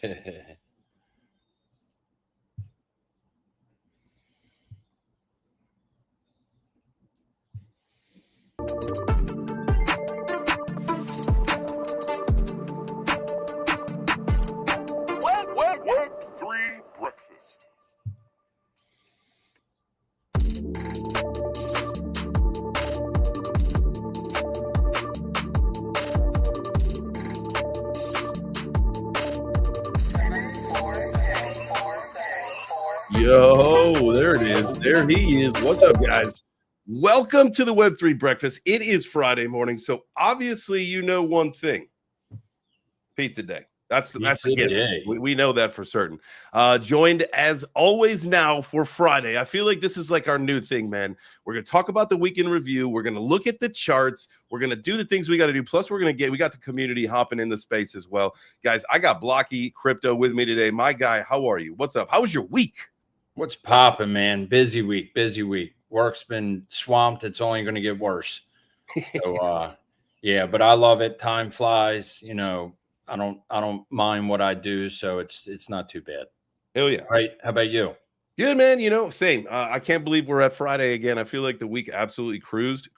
Web3 Breakfast. Yo, there it is. There he is. What's up, guys? Welcome to the Web3 Breakfast. It is Friday morning, so obviously you know one thing. Pizza day. That's a given. We know that for certain. Joined as always now for Friday. I feel like this is like our new thing, man. We're gonna talk about the weekend review. We're gonna look at the charts. We're gonna do the things we got to do. Plus, we got the community hopping in the space as well, guys. I got Blocky Crypto with me today. My guy, how are you? What's up? How was your week? What's popping, man? Busy week. Work's been swamped. It's only going to get worse. So, yeah, but I love it. Time flies. You know, I don't mind what I do, so it's not too bad. Hell yeah. Right? How about you? Good, man. You know, same. I can't believe we're at Friday again. I feel like the week absolutely cruised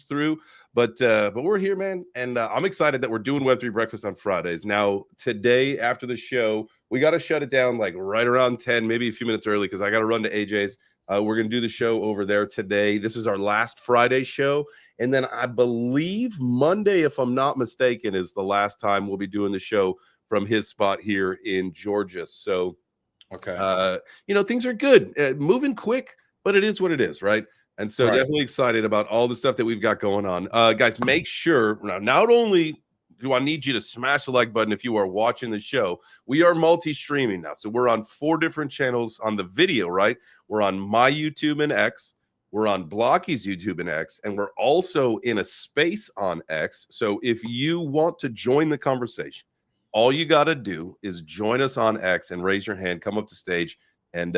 through. But we're here, man, and I'm excited that we're doing Web3 Breakfast on Fridays. Now, today after the show, we got to shut it down like right around 10, maybe a few minutes early because I got to run to AJ's. We're going to do the show over there today. This is our last Friday show. And then I believe Monday, if I'm not mistaken, is the last time we'll be doing the show from his spot here in Georgia. So, okay, you know, things are good, moving quick, but it is what it is, right? And so definitely excited about all the stuff that we've got going on. Guys, make sure now, not only do I need you to smash the like button if you are watching the show, we are multi-streaming now. So we're on 4 different channels on the video, right? We're on my YouTube and X. We're on Blocky's YouTube and X, and we're also in a space on X. So if you want to join the conversation, all you got to do is join us on X and raise your hand, come up to stage, and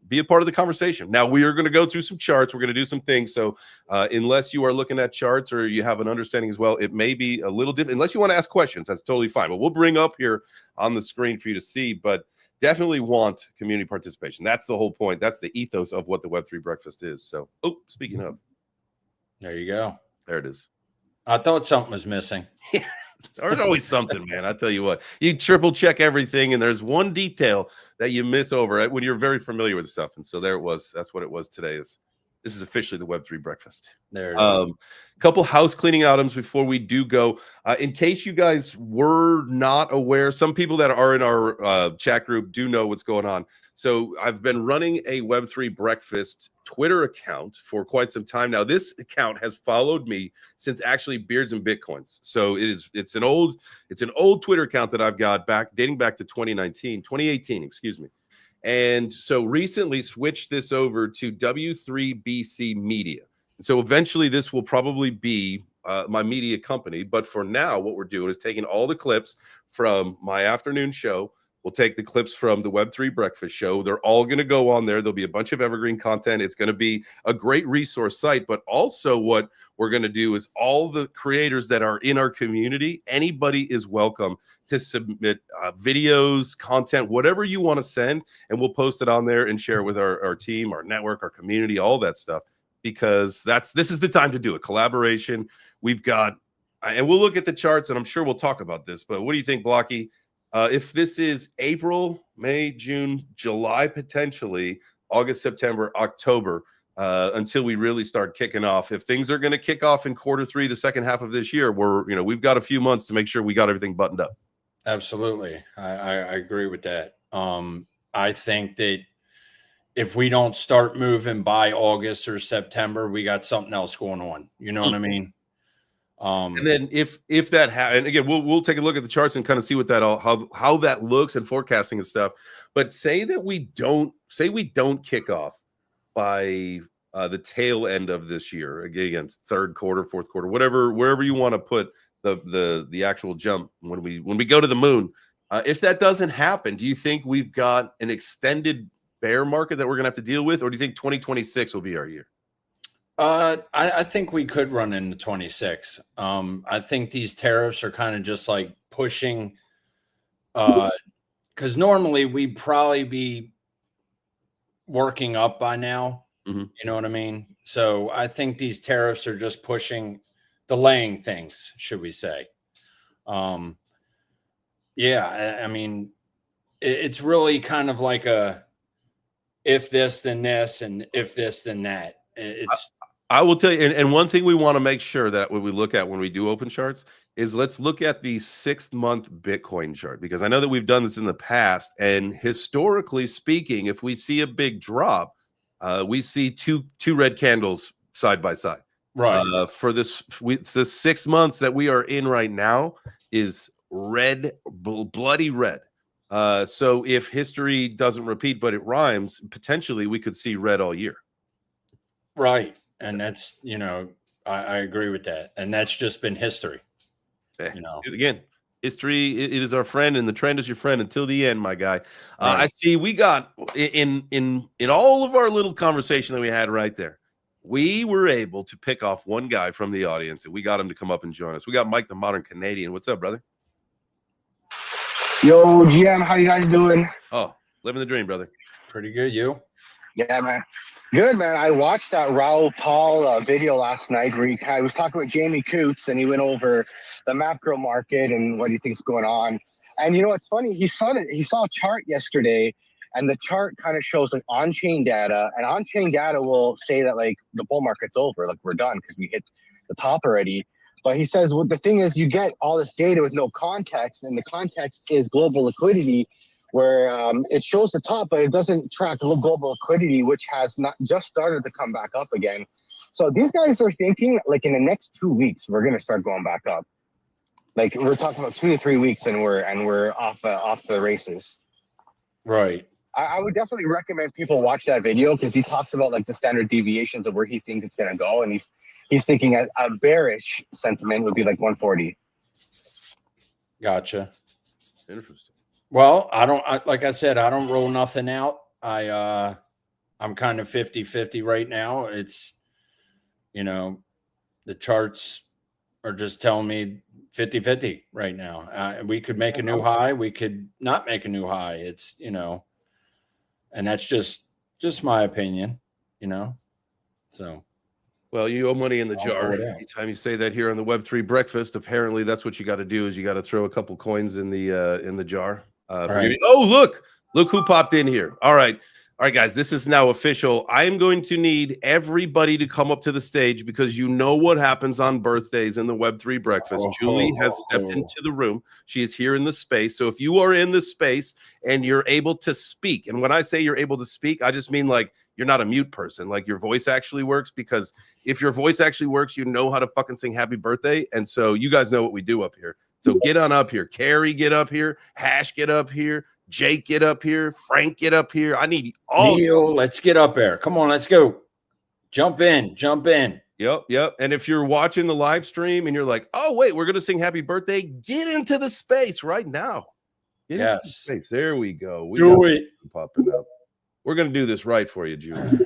be a part of the conversation. Now, we are going to go through some charts. We're going to do some things. So unless you are looking at charts or you have an understanding as well, it may be a little different. Unless you want to ask questions, that's totally fine. But we'll bring up here on the screen for you to see. But definitely want community participation. That's the whole point. That's the ethos of what the Web3 Breakfast is. So, speaking of. there you go. There it is. I thought something was missing. Yeah. There's always something, man. I tell you what, you triple check everything, and there's one detail that you miss over when you're very familiar with stuff. And so there it was. That's what it was today. This is officially the Web3 Breakfast. There it is. Couple house cleaning items before we do go. In case you guys were not aware, some people that are in our chat group do know what's going on. So I've been running a Web3 Breakfast Twitter account for quite some time now. This account has followed me since actually Beards and Bitcoins. So it's an old Twitter account that I've got dating back to 2018, excuse me. And so recently switched this over to W3BC Media. And so eventually this will probably be my media company. But for now, what we're doing is taking all the clips from my afternoon show. We'll take the clips from the Web3 Breakfast show. They're all going to go on there. There'll be a bunch of evergreen content. It's going to be a great resource site. But also what we're going to do is all the creators that are in our community, anybody is welcome to submit videos, content, whatever you want to send. And we'll post it on there and share it with our team, our network, our community, all that stuff. Because this is the time to do it. Collaboration. We've got, and we'll look at the charts, and I'm sure we'll talk about this. But what do you think, Blocky? If this is April, May, June, July, potentially August, September, October, until we really start kicking off. If things are going to kick off in Q3, the second half of this year, we've got a few months to make sure we got everything buttoned up. Absolutely, I agree with that. I think that if we don't start moving by August or September, we got something else going on. You know what I mean? And then if that happens, and again, we'll take a look at the charts and kind of see what how that looks and forecasting and stuff. But say we don't kick off by the tail end of this year, again, third quarter, fourth quarter, wherever you want to put the actual jump when we go to the moon. If that doesn't happen, do you think we've got an extended bear market that we're gonna have to deal with, or do you think 2026 will be our year? I think we could run into 26. I think these tariffs are kind of just like pushing Because normally we'd probably be working up by now. Mm-hmm. You know what I mean? So I think these tariffs are just delaying things, should we say. Yeah, I mean, it's really kind of like a if this, then this, and if this, then that. I will tell you, and one thing we want to make sure that when we look at when we do open charts is let's look at the 6-month Bitcoin chart, because I know that we've done this in the past, and historically speaking, if we see a big drop, we see two red candles side by side. Right. For this 6 months that we are in right now is red, bloody red. So if history doesn't repeat, but it rhymes, potentially we could see red all year. Right. And that's, I agree with that. And that's just been history. Again, history, it is our friend, and the trend is your friend until the end, my guy. Right. I see we got in all of our little conversation that we had right there, we were able to pick off one guy from the audience, and we got him to come up and join us. We got Mike, the Modern Canadian. What's up, brother? Yo, GM, how you guys doing? Oh, living the dream, brother. Pretty good. You? Yeah, man. Good, man. I watched that Raoul Paul video last night where he was talking with Jamie Coots, and he went over the macro market and what he thinks going on. And you know what's funny? He saw a chart yesterday, and the chart kind of shows like on-chain data, and on-chain data will say that like the bull market's over, like we're done because we hit the top already. But he says, well, the thing is, you get all this data with no context, and the context is global liquidity, where it shows the top, but it doesn't track global liquidity, which has not just started to come back up again. So these guys are thinking, like in the next 2 weeks, we're going to start going back up. Like we're talking about 2 to 3 weeks, and we're off the races. Right. I would definitely recommend people watch that video, because he talks about like the standard deviations of where he thinks it's going to go, and he's thinking a bearish sentiment would be like 140. Gotcha. Interesting. Well, like I said, I don't roll nothing out. I'm kind of 50-50 right now. It's, the charts are just telling me 50-50 right now. We could make a new high. We could not make a new high. It's, and that's just my opinion, so. Well, you owe money in the jar. Anytime you say that here on the Web3 Breakfast, apparently that's what you got to do, is you got to throw a couple coins in the jar. Right. Oh, look who popped in here. All right, guys, this is now official. I am going to need everybody to come up to the stage, because you know what happens on birthdays in the Web3 Breakfast. Julie has stepped into the room. She is here in the space. So if you are in the space and you're able to speak, and when I say you're able to speak, I just mean like you're not a mute person, like your voice actually works, because if your voice actually works, you know how to fucking sing happy birthday. And so you guys know what we do up here. So get on up here. Carrie, get up here. Hash, get up here. Jake, get up here. Frank, get up here. I need all. Neil, let's get up there. Come on, let's go. Jump in. Yep. And if you're watching the live stream and you're like, oh, wait, we're going to sing happy birthday, get into the space right now. Get into the space. There we go. Do it. Popping up. We're going to do this right for you, Julie.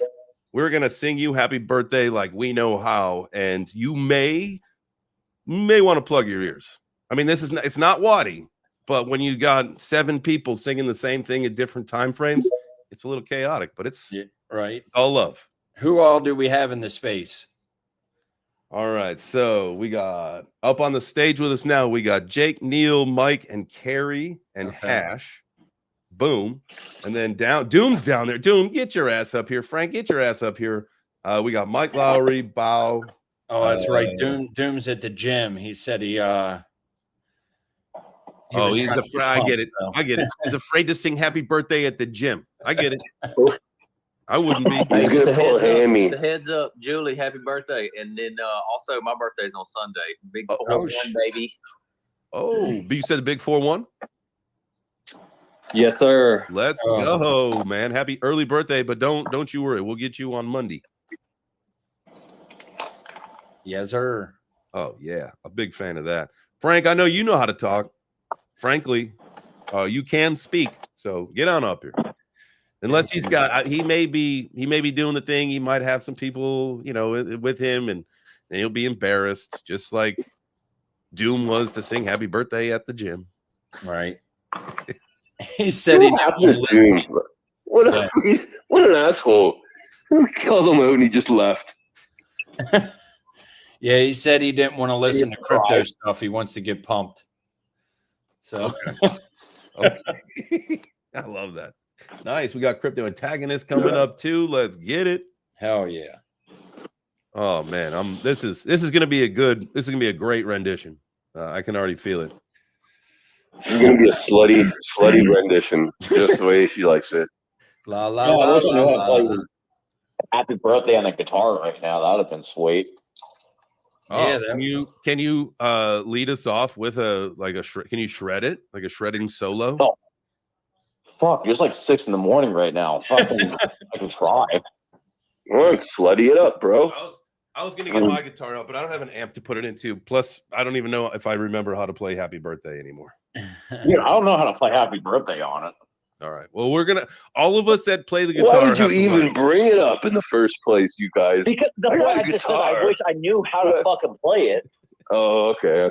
We're going to sing you happy birthday like we know how. And you may want to plug your ears. I mean, it's not Waddy, but when you got 7 people singing the same thing at different time frames, it's a little chaotic, but it's right. It's all love. Who all do we have in the space? All right, so we got up on the stage with us now. We got Jake, Neil, Mike, and Carrie, and Hash. Boom, and then Doom's down there. Doom, get your ass up here. Frank, get your ass up here. We got Mike Lowry, Bow. Oh, that's right. Doom's at the gym. He said he's afraid. I get it. He's afraid to sing happy birthday at the gym. I get it. I wouldn't be. Just a heads up, Julie, happy birthday. And then also my birthday's on Sunday. Big 4-1, baby. Oh, you said the big 4-1? Yes, sir. Let's go, man. Happy early birthday, but don't you worry. We'll get you on Monday. Yes, sir. Oh, yeah. A big fan of that. Frank, I know you know how to talk. Frankly, you can speak. So get on up here. Unless he may be doing the thing. He might have some people, with him, and he'll be embarrassed, just like Doom was to sing happy birthday at the gym. Right. He said he didn't want to listen. What an asshole. We called him out and he just left. Yeah, he said he didn't want to listen to crypto stuff. He wants to get pumped. So okay. I love that. Nice. We got crypto antagonists coming up too. Let's get it. Hell yeah. Oh man, this is gonna be a great rendition. I can already feel it. It's gonna be a slutty rendition, just the way she likes it. La la la la la. Happy birthday on the guitar right now. That would have been sweet. Oh, Yeah, can you lead us off with can you shred it like a shredding solo? Oh, fuck! It's like 6 in the morning right now. Fucking, I can try. Come on, slutty it up, bro. I was gonna get my guitar out, but I don't have an amp to put it into. Plus, I don't even know if I remember how to play Happy Birthday anymore. Yeah, I don't know how to play Happy Birthday on it. All right. Well, all of us that play the guitar. Why would you even bring it up in the first place, you guys? Because that's why I just said I wish I knew how to fucking play it. Oh, okay.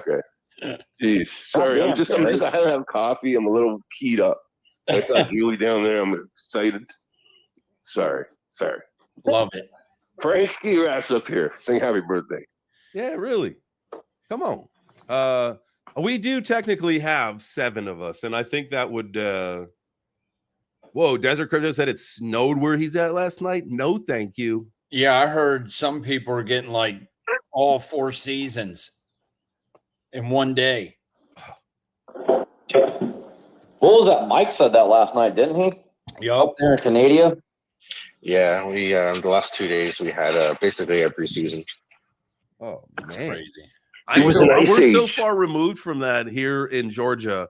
Jeez, sorry. I had to have coffee. I'm a little keyed up. I saw Julie down there. I'm excited. Sorry. Love it. Frankie Rat's up here. Sing Happy Birthday. Yeah, really. Come on. We do technically have 7 of us, and I think that would. Whoa, Desert Crypto said it snowed where he's at last night. No, thank you. Yeah, I heard some people are getting like all 4 seasons in one day. What was that? Mike said that last night, didn't he? Yup. Up there in Canada. Yeah, we the last 2 days we had basically every season. Oh That's man, crazy. We're so far removed from that here in Georgia.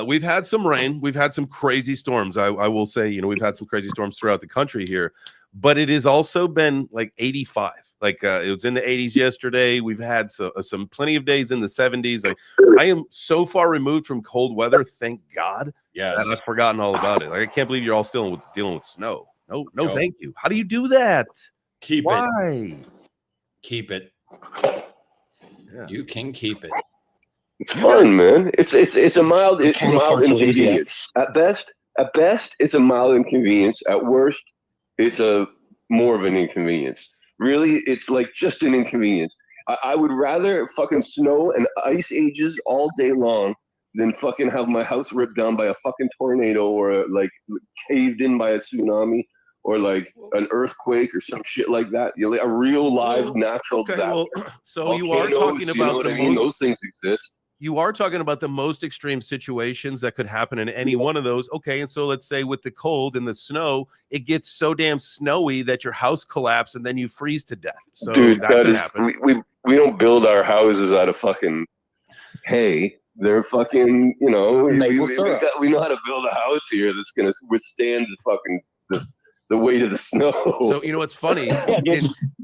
We've had some rain. We've had some crazy storms. I will say, we've had some crazy storms throughout the country here, but it has also been like 85. Like it was in the 80s yesterday. We've had some plenty of days in the 70s. Like I am so far removed from cold weather. Thank God. Yes. And I've forgotten all about it. Like I can't believe you're all still dealing with snow. No, thank you. How do you do that? Why? Keep it. Yeah. You can keep it. It's fun, man. It's a mild inconvenience. At best, it's a mild inconvenience. At worst, it's a more of an inconvenience. Really, it's like just an inconvenience. I would rather fucking snow and ice ages all day long than fucking have my house ripped down by a fucking tornado or like caved in by a tsunami or like an earthquake or some shit like that. A real live natural disaster. So you are talking about those things exist. You are talking about the most extreme situations that could happen in any one of those. Okay, and so let's say with the cold and the snow, it gets so damn snowy that your house collapses and then you freeze to death. So dude, that could happen. We don't build our houses out of fucking hay. They're fucking, we know how to build a house here that's gonna withstand the weight of the snow. So it's funny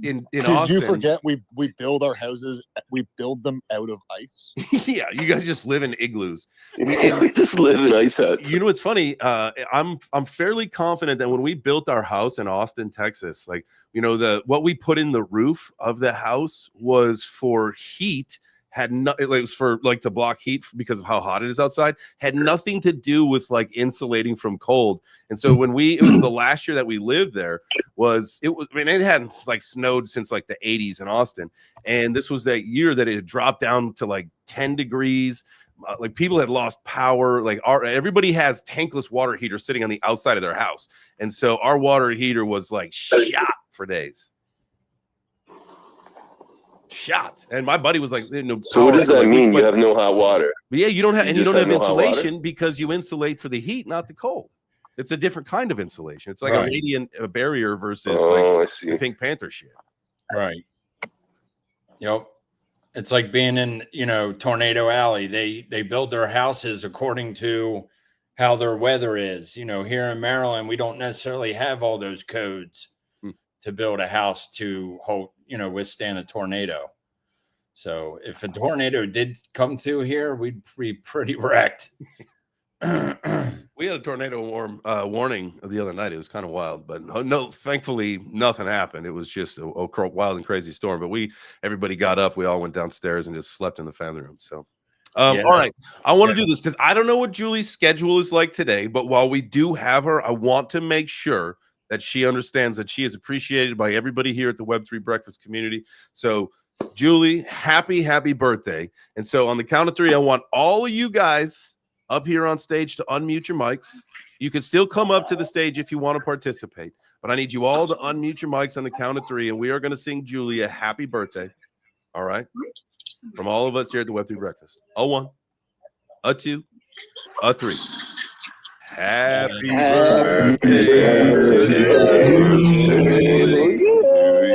in Did Austin. you forget we build our houses? We build them out of ice. Yeah, you guys just live in igloos. We just live in ice huts. What's funny? I'm fairly confident that when we built our house in Austin, Texas, like what we put in the roof of the house was for heat. It was for like to block heat because of how hot it is outside. Had nothing to do with like insulating from cold. And so when it was the last year that we lived there, it hadn't like snowed since like the 80s in Austin. And this was that year that it had dropped down to like 10 degrees. Like people had lost power. Like everybody has tankless water heaters sitting on the outside of their house. And so our water heater was like shot for days. And my buddy was like, so what does that mean? You have no hot water? But yeah, you don't have insulation because you insulate for the heat, not the cold. It's a different kind of insulation. It's like a radiant barrier versus the Pink Panther shit. Right. Yep. It's like being in, Tornado Alley. They build their houses according to how their weather is. Here in Maryland, we don't necessarily have all those codes to build a house to hold, withstand a tornado. So if a tornado did come through here, we'd be pretty wrecked. We had a tornado warning the other night. It was kind of wild, but no, thankfully nothing happened. It was just a wild and crazy storm. But everybody got up. We all went downstairs and just slept in the family room. So All right. I want to do this because I don't know what Julie's schedule is like today, but while we do have her, I want to make sure that she understands that she is appreciated by everybody here at the Web3 Breakfast community. So, Julie, happy birthday. And so on the count of 3, I want all of you guys up here on stage to unmute your mics. You can still come up to the stage if you want to participate, but I need you all to unmute your mics on the count of 3, and we are going to sing Julie a happy birthday. All right? From all of us here at the Web3 Breakfast. A 1, a 2, a 3. Happy birthday to you.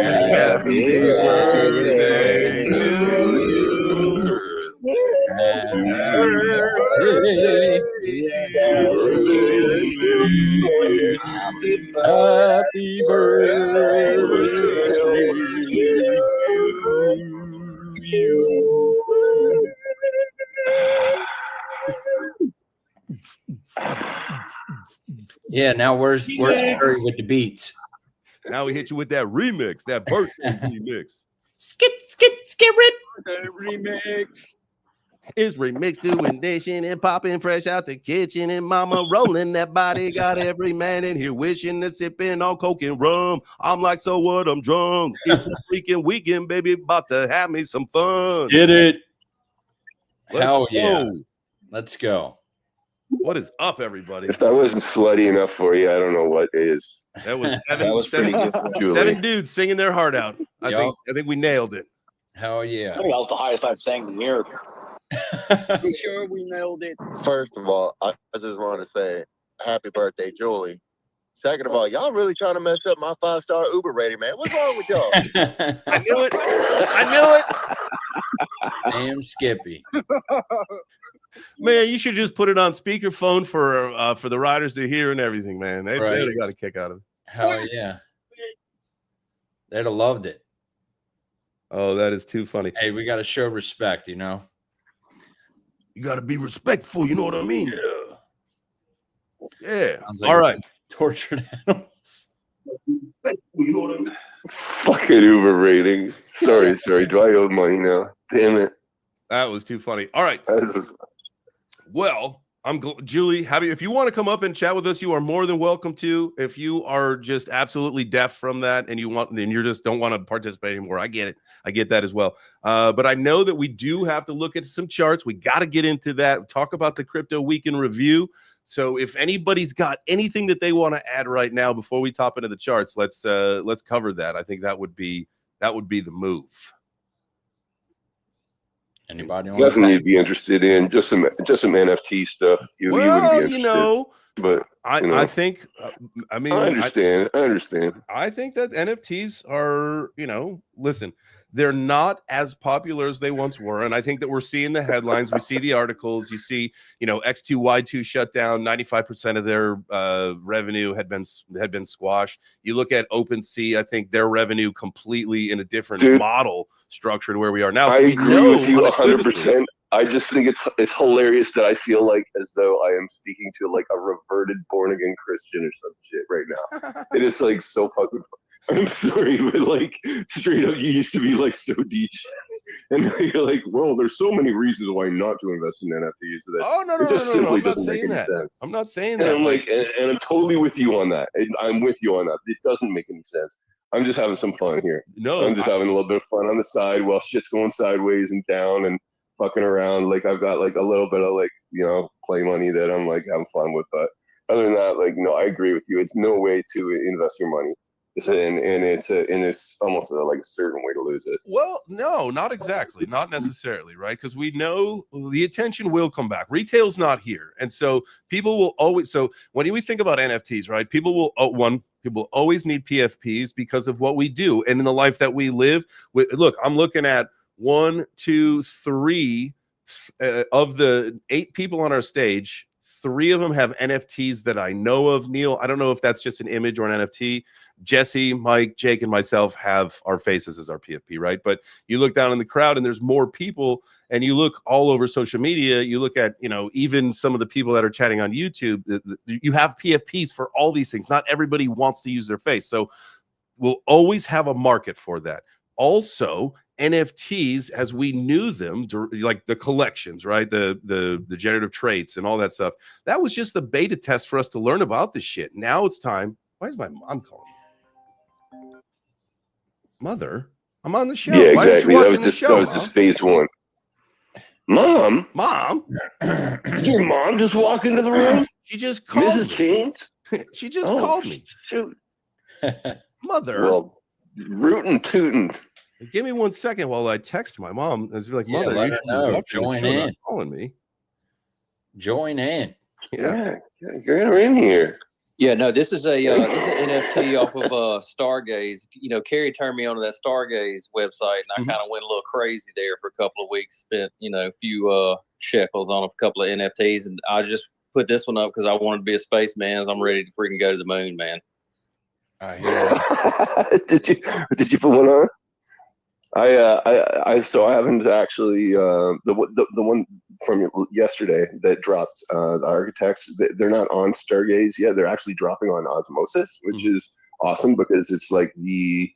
Happy birthday to you. Happy birthday Happy birthday to you. Yeah, now where's Terry with the beats? Now we hit you with that remix, that birthday remix. Skit Remix. Is remixed doing dishing and popping fresh out the kitchen, and mama rolling that body. Got every man in here wishing to sipping on coke and rum. I'm like, so what? I'm drunk. It's a freaking weekend, baby. About to have me some fun. Get it. Hell Let's yeah. go. Let's go. What is up, everybody? If that wasn't slutty enough for you, I don't know what is. That was pretty good, Julie. 7 dudes singing their heart out. I think we nailed it. Hell yeah. I think that was the highest I've sang in years. You sure we nailed it? First of all, I just want to say happy birthday, Julie. Second of all, y'all really trying to mess up my 5-star Uber rating, man. What's wrong with y'all? I knew it. Damn Skippy. Man, you should just put it on speakerphone for the riders to hear and everything, man. They got a kick out of it. Hell yeah. They'd have loved it. Oh, that is too funny. Hey, we got to show respect, you know? You got to be respectful. You know what I mean? Yeah. Sounds like all right. Tortured animals. You know what I mean? Fucking Uber rating. Sorry. Do I owe money now? Damn it. That was too funny. All right. Well, Julie, if you want to come up and chat with us, you are more than welcome to. If you are just absolutely deaf from that and you just don't want to participate anymore, I get it. I get that as well. But I know that we do have to look at some charts. We got to get into that. Talk about the crypto week in review. So if anybody's got anything that they want to add right now before we top into the charts, let's cover that. I think that would be the move. Anybody definitely be interested in just some NFT stuff. You wouldn't be interested, but I think I understand. I think that NFTs are, listen, they're not as popular as they once were, and I think that we're seeing the headlines. We see the articles. You see, X2 Y2 shut down. 95% of their revenue had been squashed. You look at OpenSea. I think their revenue completely in a different model structure to where we are now. So I agree with you 100%. I just think it's hilarious that I feel like as though I am speaking to like a reverted born again Christian or some shit right now. It is like so fucking. I'm sorry, but like straight up, you used to be like so deep, and now you're like, well, there's so many reasons why not to invest in NFTs. That oh no, I'm not saying that. I'm not saying that. And I'm like, and I'm totally with you on that. I'm with you on that. It doesn't make any sense. I'm just having some fun here. No, I'm just having a little bit of fun on the side while shit's going sideways and down and fucking around. Like I've got like a little bit of like play money that I'm like having fun with. But other than that, like no, I agree with you. It's no way to invest your money. It's almost like a certain way to lose it. Well, no, not exactly, not necessarily, right? Because we know the attention will come back. Retail's not here, and so people will always. So when we think about NFTs, right? People will always need PFPs because of what we do and in the life that we live. Look, I'm looking at 1, 2, 3 of the 8 people on our stage. 3 of them have NFTs that I know of. Neil, I don't know if that's just an image or an NFT. Jesse, Mike, Jake, and myself have our faces as our PFP, right? But you look down in the crowd and there's more people, and you look all over social media, you look at, even some of the people that are chatting on YouTube, you have PFPs for all these things. Not everybody wants to use their face. So we'll always have a market for that. Also, NFTs as we knew them, like the collections, right? The generative traits and all that stuff. That was just the beta test for us to learn about this shit. Now it's time. Why is my mom calling me? Mother, I'm on the show. Yeah, Why aren't you exactly. watching the show? That was just phase one. Mom? Did your mom just walk into the room? She just called Mrs. Chains? She just called me. Shoot. Mother. Well, rootin' tootin'. Give me 1 second while I text my mom. I was like, Yeah, Mother, let you her should know. Join in. calling me. Join in. Yeah, get her in here. Yeah, no, this is a NFT off of Stargaze. You know, Kerry turned me onto that Stargaze website, and I kind of went a little crazy there for a couple of weeks. Spent, you know, a few shekels on a couple of NFTs, and I just put this one up because I wanted to be a spaceman. As I'm ready to freaking go to the moon, man. I hear Did you put one on? So I haven't actually the one from yesterday that dropped, the architects, they're not on Stargaze yet. They're actually dropping on Osmosis, which is awesome because it's like the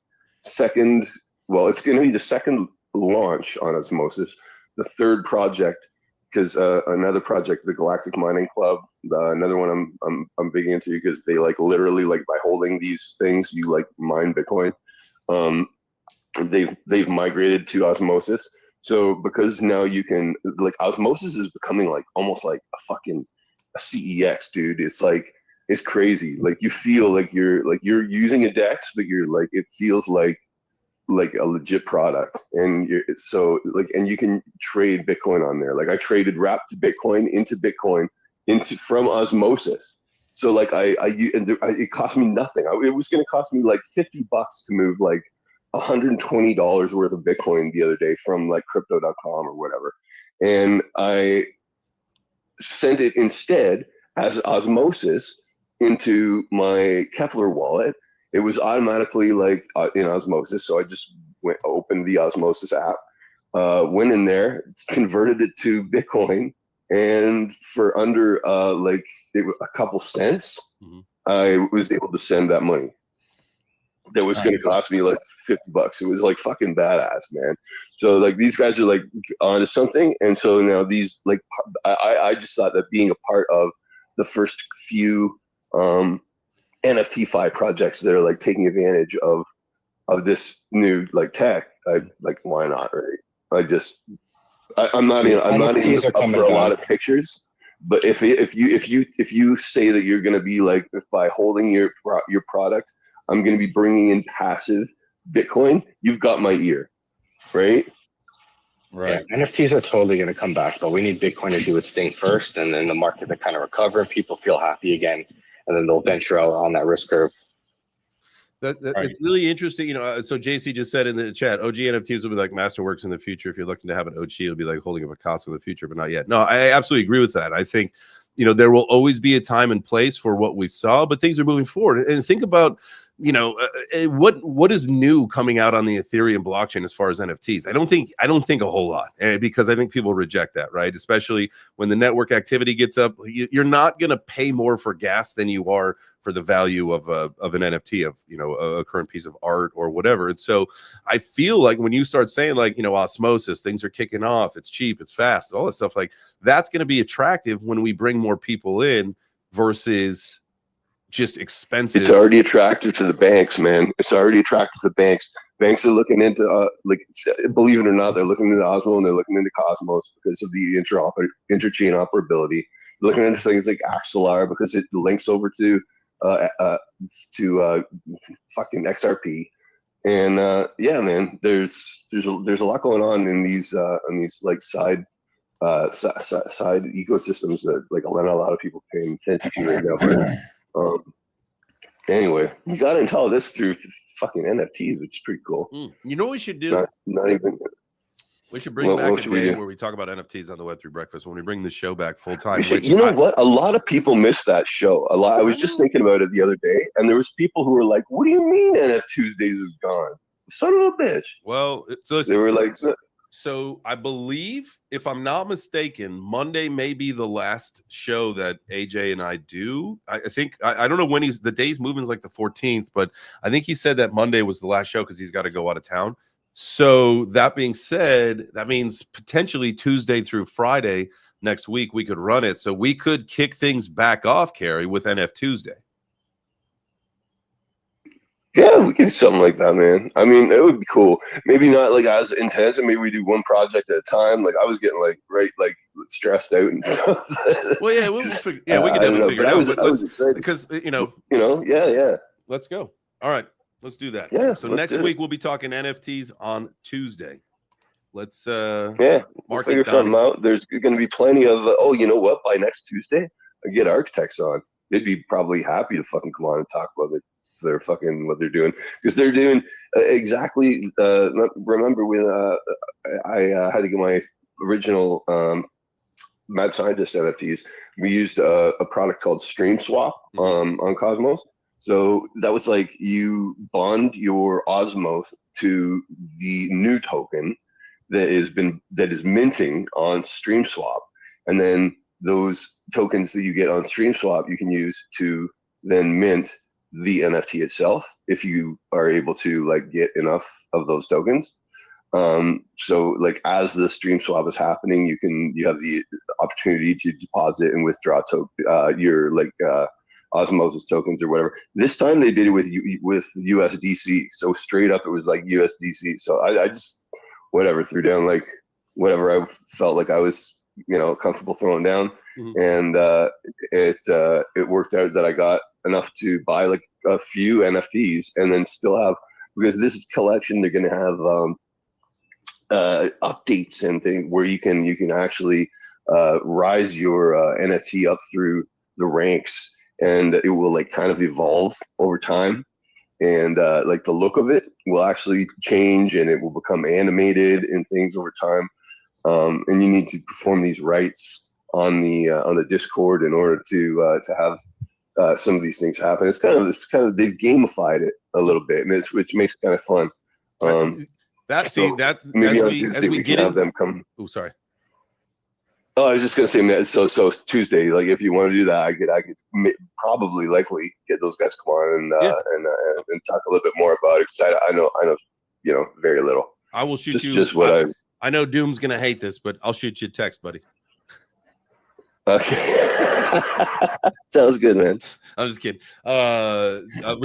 second, well, it's going to be the second launch on Osmosis, the third project, because another project, the Galactic Mining Club, another one I'm big into, because they like literally, like, by holding these things you like mine Bitcoin. They've migrated to Osmosis. So because now you can, like, Osmosis is becoming like almost like a fucking CEX, dude. It's like, it's crazy. Like, you feel like you're using a DEX, but you're like, it feels like a legit product. And and you can trade Bitcoin on there. Like, I traded wrapped Bitcoin from Osmosis. So like it cost me nothing. It was going to cost me like $50 to move like $120 worth of Bitcoin the other day from like crypto.com or whatever. And I sent it instead as Osmosis into my Kepler wallet. It was automatically like in Osmosis. So I just opened the Osmosis app, went in there, converted it to Bitcoin. And for under a couple cents, I was able to send that money. That was going to cost me like $50. It was like fucking badass, man. So like these guys are like onto something, and so now these like I just thought that being a part of the first few NFT fi projects that are like taking advantage of this new like tech, like why not, right? I'm not even up for a lot of pictures, but if you say that you're going to be like, by holding your product, I'm going to be bringing in passive Bitcoin, you've got my ear, right? Right. Yeah, NFTs are totally going to come back, but we need Bitcoin to do its thing first, and then the market to kind of recover, people feel happy again, and then they'll venture out on that risk curve. It's really interesting, you know. So JC just said in the chat, OG NFTs will be like Masterworks in the future. If you're looking to have an OG, it'll be like holding a Picasso in the future, but not yet. No, I absolutely agree with that. I think, you know, there will always be a time and place for what we saw, but things are moving forward. And think about, you know, what is new coming out on the Ethereum blockchain as far as NFTs? I don't think a whole lot, because I think people reject that, right? Especially when the network activity gets up. You're not going to pay more for gas than you are for the value of an NFT, of, you know, a current piece of art or whatever. And so I feel like when you start saying, like, you know, Osmosis, things are kicking off, it's cheap, it's fast, all that stuff, like that's going to be attractive when we bring more people in versus just expensive. It's already attractive to the banks, man. It's already attractive to the banks. Banks are looking into, like, believe it or not, they're looking into Osmo and they're looking into Cosmos because of the interchain operability. They're looking into things like Axelar because it links over to fucking XRP. And yeah, man, there's a lot going on in these like side ecosystems that like a lot of people paying attention to right now. But anyway, you got into all this through fucking NFTs, which is pretty cool. You know what we should do? Not even. We should bring back a day where we talk about NFTs on the Web3 Breakfast when we bring the show back full time. You know what? A lot of people miss that show. I was just thinking about it the other day, and there was people who were like, "What do you mean NF Tuesdays is gone? Son of a bitch!" Well, so they were like. So I believe, if I'm not mistaken, Monday may be the last show that AJ and I do. I think I don't know when the day's moving is like the 14th, but I think he said that Monday was the last show because he's got to go out of town. So that being said, that means potentially Tuesday through Friday next week we could run it. So we could kick things back off, Carrie, with NF Tuesday. Yeah, we could do something like that, man. I mean, it would be cool. Maybe not like as intense, and maybe we do one project at a time. Like I was getting like stressed out and stuff. Well, yeah, we could definitely figure it out. I was excited because yeah. Let's go. All right, let's do that. Yeah. So next week we'll be talking NFTs on Tuesday. Let's we'll figure something out. There's going to be plenty of you know what? By next Tuesday, I get architects on. They'd be probably happy to fucking come on and talk about it. Their fucking what they're doing, because they're doing exactly. Remember when I had to get my original mad scientist NFTs? We used a product called Stream Swap on Cosmos. So that was like you bond your Osmos to the new token that is minting on Stream Swap, and then those tokens that you get on Stream Swap you can use to then mint the NFT itself if you are able to like get enough of those tokens. So like as the stream swap is happening, you have the opportunity to deposit and withdraw your like Osmosis tokens or whatever. This time they did it with USDC. So straight up it was like USDC. So I just threw down like whatever I felt like I was comfortable throwing down. And it worked out that I got enough to buy like a few NFTs and then still have, because this is collection, they're going to have updates and things where you can actually rise your NFT up through the ranks, and it will like kind of evolve over time, and like the look of it will actually change and it will become animated and things over time. And you need to perform these rites on the Discord in order to have some of these things happen. It's kind of they've gamified it a little bit, and which makes it kind of fun. As we get have them come. Oh, sorry. Oh, I was just gonna say, so Tuesday, like if you want to do that, I could probably likely get those guys to come on and talk a little bit more about it, because I know very little. I will shoot you. Just what I know Doom's gonna hate this, but I'll shoot you a text, buddy. Okay. Sounds good, man. I'm just kidding. We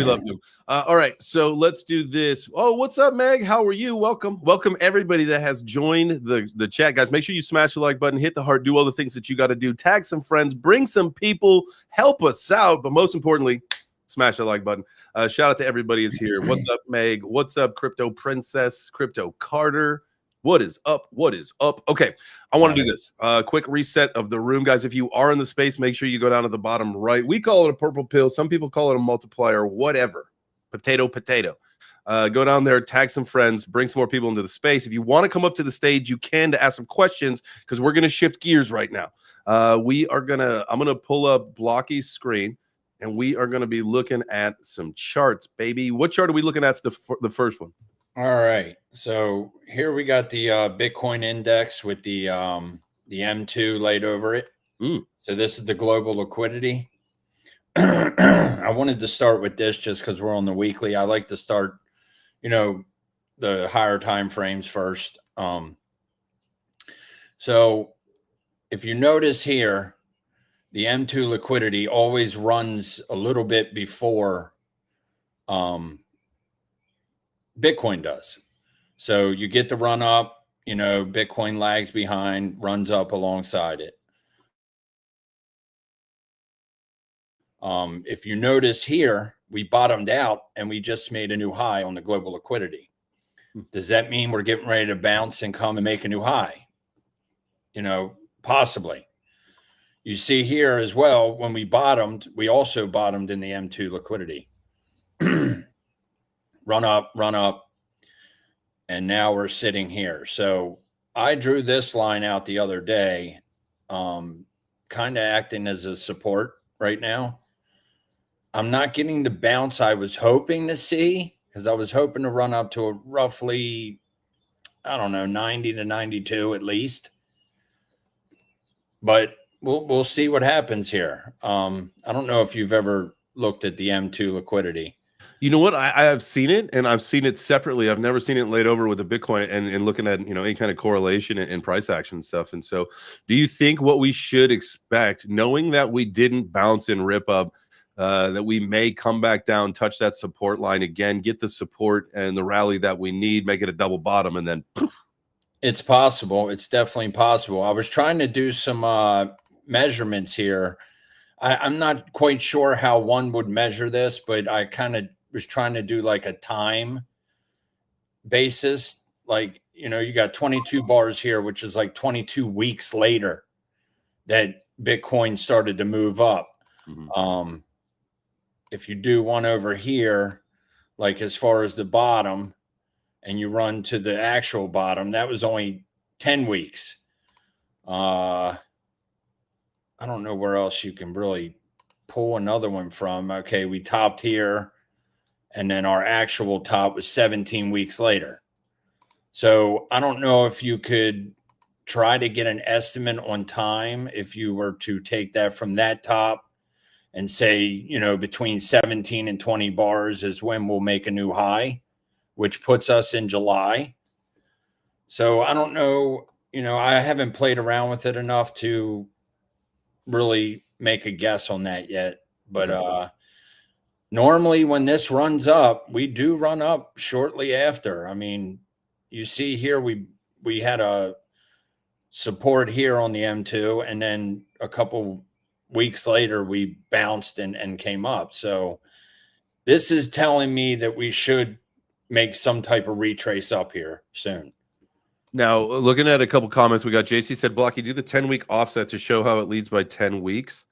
love Doom. All right, so let's do this. Oh, what's up, Meg? How are you? Welcome everybody that has joined the chat, guys. Make sure you smash the like button, hit the heart, do all the things that you got to do. Tag some friends, bring some people, help us out, but most importantly, smash the like button. Shout out to everybody is here. What's up, Meg? What's up, Crypto Princess, Crypto Carter? What is up? What is up? Okay, I want to do this. Quick reset of the room, guys. If you are in the space, make sure you go down to the bottom right. We call it a purple pill. Some people call it a multiplier, whatever. Potato. Go down there, tag some friends, bring some more people into the space. If you want to come up to the stage, you can to ask some questions, because we're going to shift gears right now. I'm going to pull up Blocky's screen, and we are going to be looking at some charts, baby. What chart are we looking at for the first one? All right, so here we got the Bitcoin index with the M2 laid over it. So this is the global liquidity. I wanted to start with this just because we're on the weekly. I like to start, the higher time frames first. So if you notice here, the M2 liquidity always runs a little bit before Bitcoin does. So you get the run up, Bitcoin lags behind, runs up alongside it. If you notice here, we bottomed out and we just made a new high on the global liquidity. Does that mean we're getting ready to bounce and come and make a new high? Possibly. You see here as well, when we bottomed, we also bottomed in the M2 liquidity. Run up, and now we're sitting here. So I drew this line out the other day, kind of acting as a support right now. I'm not getting the bounce I was hoping to see, because I was hoping to run up to a roughly, 90 to 92 at least. But we'll see what happens here. I don't know if you've ever looked at the M2 liquidity. You know what? I have seen it, and I've seen it separately. I've never seen it laid over with the Bitcoin and looking at, you know, any kind of correlation and price action and stuff. And so, do you think what we should expect, knowing that we didn't bounce and rip up, that we may come back down, touch that support line again, get the support and the rally that we need, make it a double bottom, and then poof. It's possible. It's definitely possible. I was trying to do some measurements here. I'm not quite sure how one would measure this, but I kind of was trying to do like a time basis. Like, you know, you got 22 bars here, which is like 22 weeks later that Bitcoin started to move up. Mm-hmm. If you do one over here, like as far as the bottom, and you run to the actual bottom, that was only 10 weeks. I don't know where else you can really pull another one from. Okay, we topped here, and then our actual top was 17 weeks later. So I don't know if you could try to get an estimate on time if you were to take that from that top and say, you know, between 17 and 20 bars is when we'll make a new high, which puts us in July. So I don't know, you know, I haven't played around with it enough to really make a guess on that yet. But normally when this runs up, we do run up shortly after. I mean, you see here, we had a support here on the M2, and then a couple weeks later, we bounced and came up. So this is telling me that we should make some type of retrace up here soon. Now, looking at a couple comments, we got JC said, Blocky, do the 10-week offset to show how it leads by 10 weeks.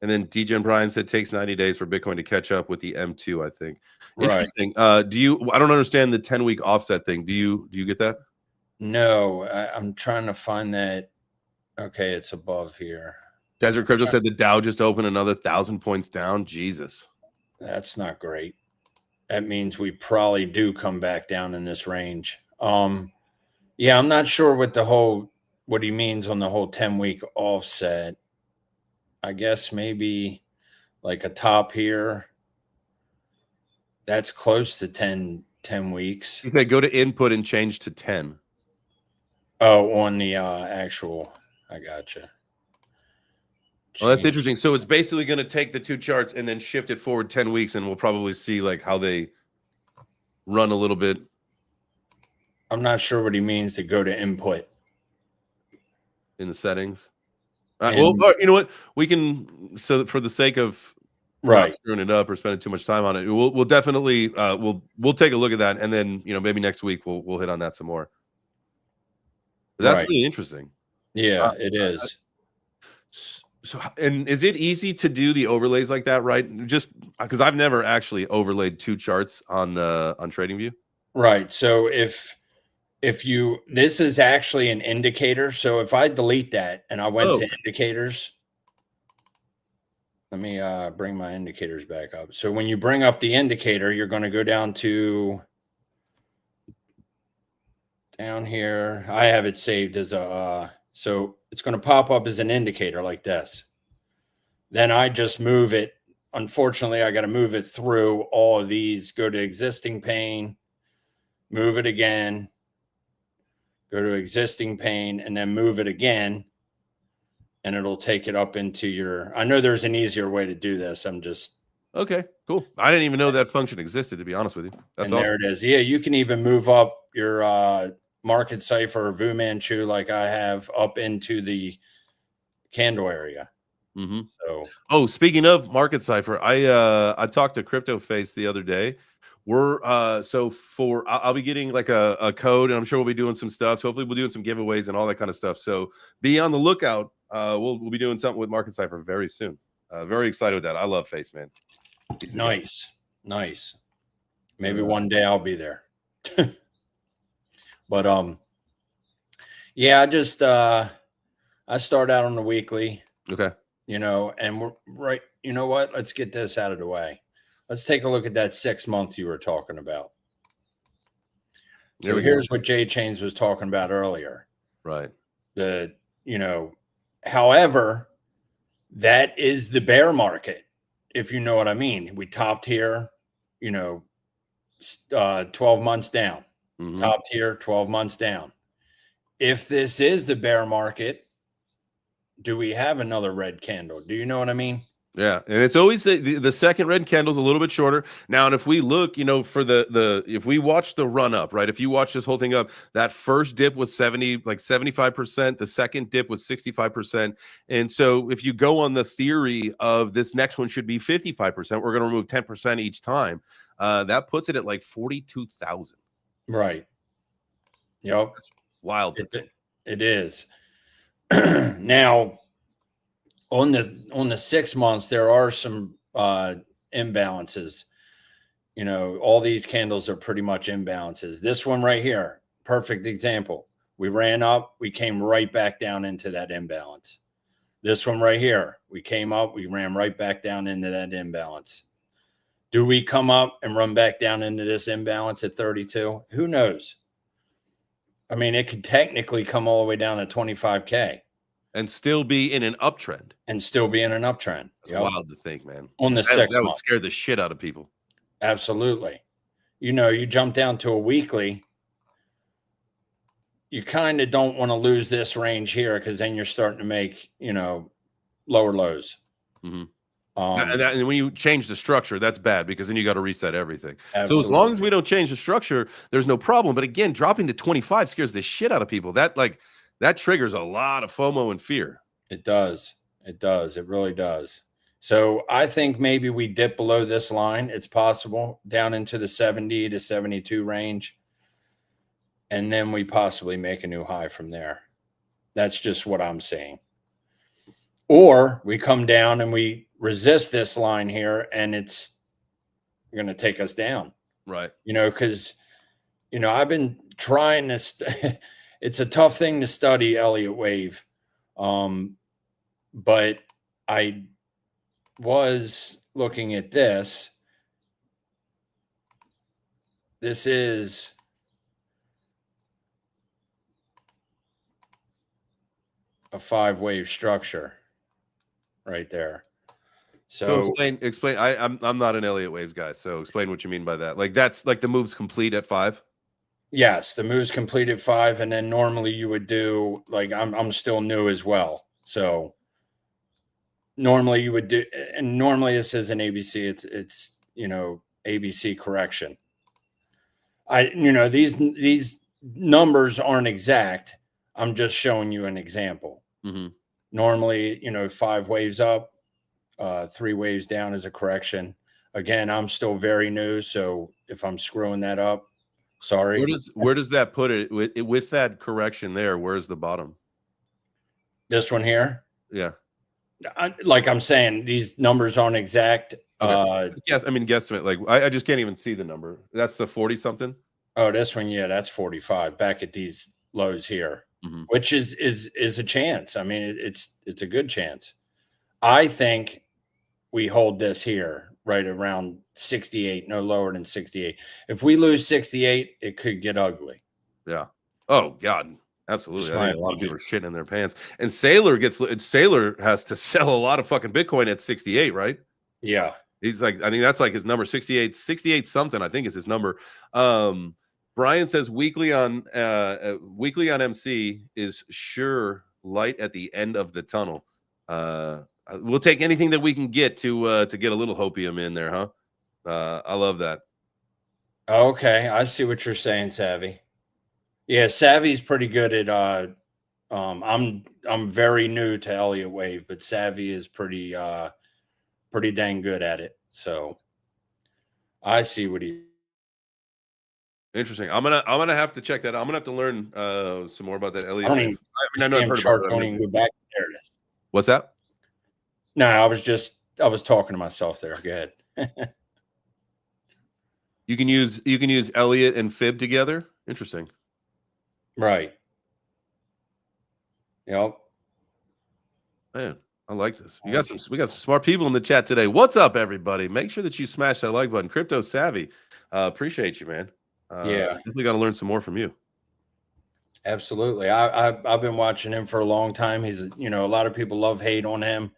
And then DJ and Brian said takes 90 days for Bitcoin to catch up with the M2, I think. Interesting. Right. I don't understand the 10-week offset thing. Do you get that? No, I'm trying to find that. Okay, it's above here. Desert Crypto said the Dow just opened another 1,000 points down. Jesus. That's not great. That means we probably do come back down in this range. Yeah, I'm not sure what he means on the whole 10-week offset. I guess maybe like a top here. That's close to 10 weeks. Okay, go to input and change to 10. Oh, on the actual, I gotcha. Well, that's interesting. So it's basically going to take the two charts and then shift it forward 10 weeks, and we'll probably see like how they run a little bit. I'm not sure what he means to go to input in the settings. Well, you know what? We can, so for the sake of not screwing it up or spending too much time on it, we'll definitely we'll take a look at that, and then, you know, maybe next week we'll hit on that some more. But that's really interesting. Yeah, it is. So, and is it easy to do the overlays like that, right? Just because I've never actually overlaid two charts on TradingView. Right. So if this is actually an indicator. So if I delete that and I went to indicators, let me bring my indicators back up. So when you bring up the indicator, you're going to go down here. I have it saved as so it's going to pop up as an indicator like this. Then I just move it. Unfortunately, I got to move it through all of these, go to existing pane, move it again, go to existing pane, and then move it again. And it'll take it up into your, I know there's an easier way to do this. I'm just. Okay, cool. I didn't even know that function existed, to be honest with you. That's awesome. There it is. Yeah, you can even move up your market cipher or Vu Manchu like I have up into the candle area. Mm-hmm. So, speaking of market cipher, I talked to Crypto Face the other day. We're I'll be getting like a code, and I'm sure we'll be doing some stuff. So hopefully we'll be doing some giveaways and all that kind of stuff. So be on the lookout. We'll be doing something with market cipher very soon. Very excited with that. I love Face, man. Nice. Maybe one day I'll be there. But yeah, I just I start out on the weekly. Okay. You know, and we're right. You know what? Let's get this out of the way. Let's take a look at that 6 month you were talking about. So here's what JChains was talking about earlier. Right. However, that is the bear market, if you know what I mean. We topped here, 12 months down. Mhm. Top tier, 12 months down. If this is the bear market, do we have another red candle? Do you know what I mean? Yeah, and it's always the second red candle's a little bit shorter. Now, and if we look, for the if we watch the run up, right? If you watch this whole thing up, that first dip was 75%, the second dip was 65%. And so if you go on the theory of this next one should be 55%, we're going to remove 10% each time. That puts it at like 42,000. Right. Yep. That's wild. It is. Now, on the 6 months, there are some imbalances. All these candles are pretty much imbalances. This one right here, perfect example. We ran up, we came right back down into that imbalance. This one right here, we came up, we ran right back down into that imbalance. Do we come up and run back down into this imbalance at 32? Who knows? I mean, it could technically come all the way down to 25K. And still be in an uptrend. That's Yep. Wild to think, man. On the 6 months. That would scare the shit out of people. Absolutely. You jump down to a weekly, you kind of don't want to lose this range here because then you're starting to make, lower lows. Mm-hmm. And when you change the structure, that's bad because then you got to reset everything. Absolutely. So as long as we don't change the structure, there's no problem. But again, dropping to 25 scares the shit out of people. That triggers a lot of FOMO and fear. It does. It really does. So I think maybe we dip below this line. It's possible down into the 70 to 72 range. And then we possibly make a new high from there. That's just what I'm saying. Or we come down and we resist this line here and it's going to take us down. Right. Because, I've been trying to, it's a tough thing to study Elliott wave. But I was looking at this. This is a 5-wave structure right there. So explain. I'm not an Elliott waves guy, so explain what you mean by that. Like that's like the move's complete at 5. Yes, the move's complete at 5, and then normally you would do like I'm still new as well, so normally you would do, and normally this is an ABC. It's ABC correction. These numbers aren't exact. I'm just showing you an example. Mm-hmm. Normally, 5 waves up, 3 waves down is a correction. Again, I'm still very new, so if I'm screwing that up, sorry. Where does that put it with that correction there? Where's the bottom? This one here? Yeah. Like I'm saying, these numbers aren't exact. Okay. Yes, I mean guesstimate. Like I just can't even see the number. That's the 40 something. Oh, this one, yeah, that's 45. Back at these lows here, mm-hmm. which is a chance. I mean, it's a good chance. I think we hold this here right around 68, no lower than 68. If we lose 68, it could get ugly. Yeah. Oh God. Absolutely. I think a lot of people are shitting in their pants. And Sailor has to sell a lot of fucking Bitcoin at 68, right? Yeah. He's like, I think that's like his number, 68 something, I think is his number. Brian says weekly on MC is sure light at the end of the tunnel. We'll take anything that we can get to get a little hopium in there, huh? I love that. Okay, I see what you're saying, Savvy. Yeah, Savvy's pretty good at I'm very new to Elliott wave, but Savvy is pretty dang good at it. So I see what he. Interesting. I'm gonna have to check that out. I'm gonna have to learn some more about that Elliott. I don't even go back. There it is. What's that? No, I was talking to myself there. Go ahead. You can use Elliott and Fib together. Interesting. Right. Yep. Man, I like this. We got some smart people in the chat today. What's up, everybody? Make sure that you smash that like button. Crypto Savvy. Appreciate you, man. Yeah. Definitely got to learn some more from you. Absolutely. I've been watching him for a long time. He's a lot of people love hate on him,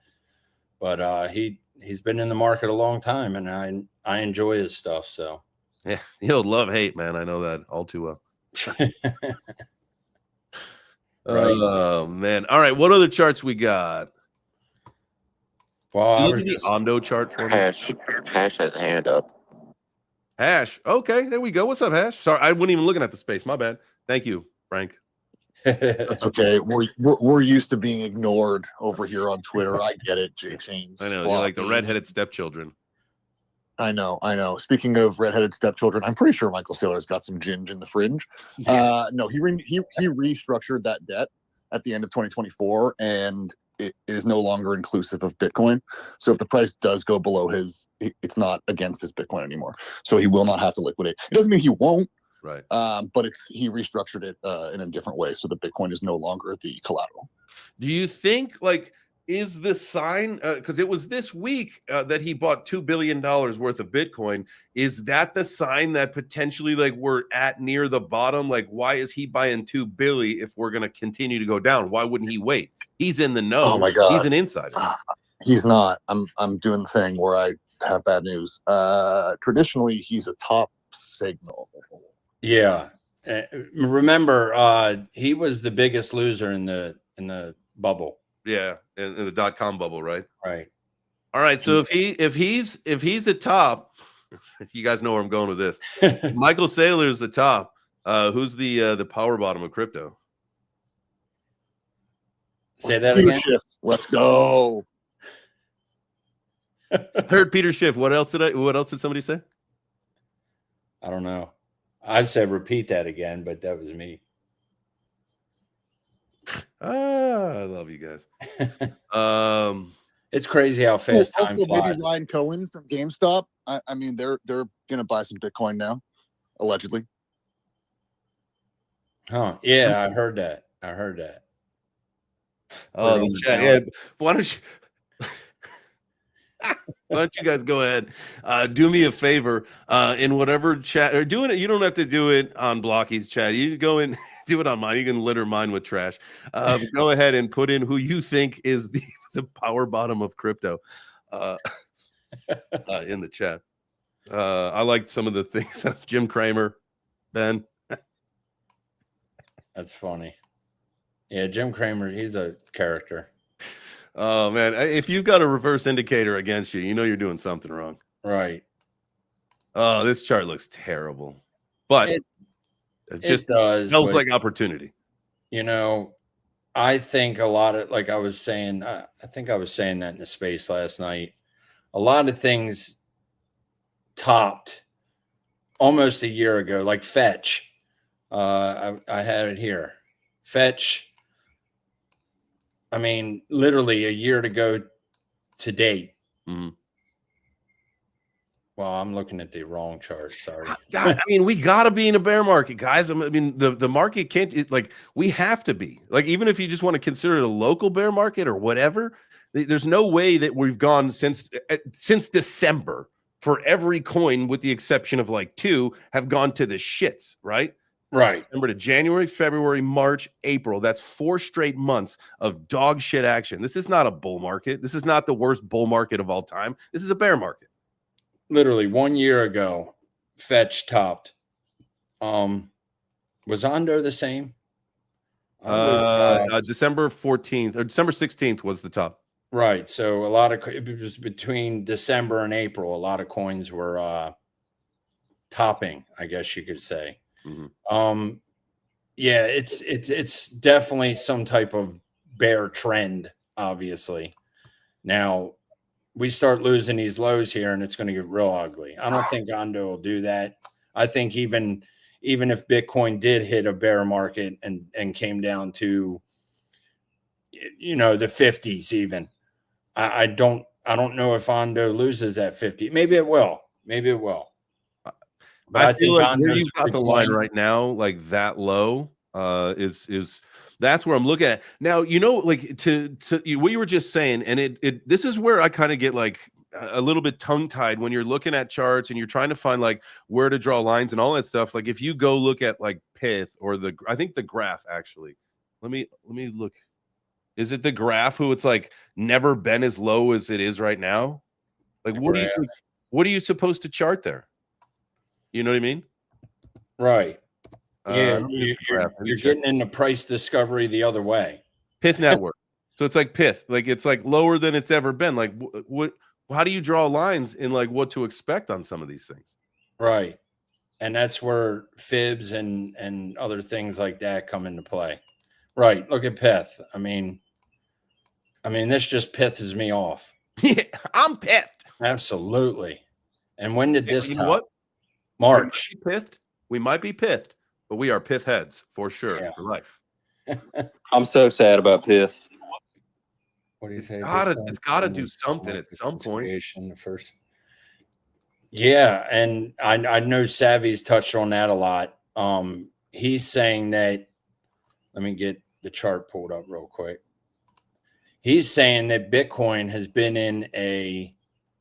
but he's been in the market a long time, and I enjoy his stuff. So Yeah, he'll love hate, man. I know that all too well. Right. Oh man. All right. What other charts we got? Well, I Look was at the just Ondo chart for me. Hash has a hand up. Hash. Okay, there we go. What's up, Hash? Sorry, I wasn't even looking at the space. My bad. Thank you, Frank. That's okay. We're used to being ignored over here on Twitter. I get it, JChains. I know you're like the redheaded stepchildren. I know. Speaking of redheaded stepchildren, I'm pretty sure Michael Saylor's got some ginge in the fringe. Yeah. No, he restructured that debt at the end of 2024, and it is no longer inclusive of Bitcoin. So if the price does go below his, it's not against his Bitcoin anymore. So he will not have to liquidate. It doesn't mean he won't. Right. But he restructured it in a different way, so the Bitcoin is no longer the collateral. Do you think is the sign because it was this week that he bought $2 billion worth of Bitcoin? Is that the sign that potentially we're at near the bottom? Why is he buying $2 billion if we're going to continue to go down? Why wouldn't he wait? He's in the know. Oh my God. He's an insider. He's not. I'm doing the thing where I have bad news. Traditionally, he's a top signal. Yeah. Remember, he was the biggest loser in the bubble. Yeah, in the .com bubble, right? Right. All right. So if he's the top, you guys know where I'm going with this. Michael Saylor's the top. Who's the power bottom of crypto? Say that Peter again. Schiff. Let's go. Heard Peter Schiff. What else did somebody say? I don't know. I said repeat that again, but that was me. I love you guys. It's crazy how fast time Also, flies. maybe Ryan Cohen from GameStop. I mean, they're gonna buy some Bitcoin now, allegedly. Huh? Yeah, I heard that. Oh, the chat. Yeah. Why don't you guys go ahead? Do me a favor. In whatever chat or doing it, you don't have to do it on Blocky's chat. You go in, do it on mine. You can litter mine with trash. Go ahead and put in who you think is the power bottom of crypto in the chat. I liked some of the things. Jim Cramer, Ben. That's funny. Yeah, Jim Cramer, he's a character. Oh man, if you've got a reverse indicator against you, you know you're doing something wrong. Right. Oh, this chart looks terrible, but it just smells like opportunity. You know, I think a lot of, like I was saying, I think I was saying that in the space last night. A lot of things topped almost a year ago, like Fetch. I had it here. Fetch. I mean, literally a year to go to date. Mm-hmm. Well, I'm looking at the wrong chart. Sorry. God, I mean, we got to be in a bear market, guys. I mean, the market can't, we have to be. Even if you just want to consider it a local bear market or whatever, there's no way that we've gone since December for every coin, with the exception of two, have gone to the shits, right? Right. December to January, February, March, April. That's 4 straight months of dog shit action. This is not a bull market. This is not the worst bull market of all time. This is a bear market. Literally 1 year ago, Fetch topped. Was Ondo the same? December 14th or December 16th was the top. Right. So it was between December and April. A lot of coins were topping, I guess you could say. Mm-hmm. Yeah, it's definitely some type of bear trend, obviously. Now we start losing these lows here and it's going to get real ugly. I don't think Ondo will do that. I think even if Bitcoin did hit a bear market and came down to, the 50s, even, I don't know if Ondo loses at 50. Maybe it will. But I feel like where you've got the line coin right now, that low, is that's where I'm looking at now. To what you were just saying, and this is where I kind of get a little bit tongue tied when you're looking at charts and you're trying to find where to draw lines and all that stuff. If you go look at Pith or I think the graph actually. Let me look. Is it the graph who it's never been as low as it is right now? What are you supposed to chart there? You know what I mean? Right. Yeah, let me you're check. getting into price discovery the other way. Pith network. So it's like Pith, like it's like lower than it's ever been. Like what? How do you draw lines in like what to expect on some of these things? Right. And that's where fibs and other things like that come into play. Right. Look at Pith. I mean, this just pisses me off. Yeah, I'm pithed. Absolutely. And when did this You top? know what? March. We might be pithed, but we are pith heads for sure for life. I'm so sad about Piss. What do you say? It's gotta do something at some point. First. Yeah, and I know Savvy's touched on that a lot. He's saying that, let me get the chart pulled up real quick. He's saying that Bitcoin has been in a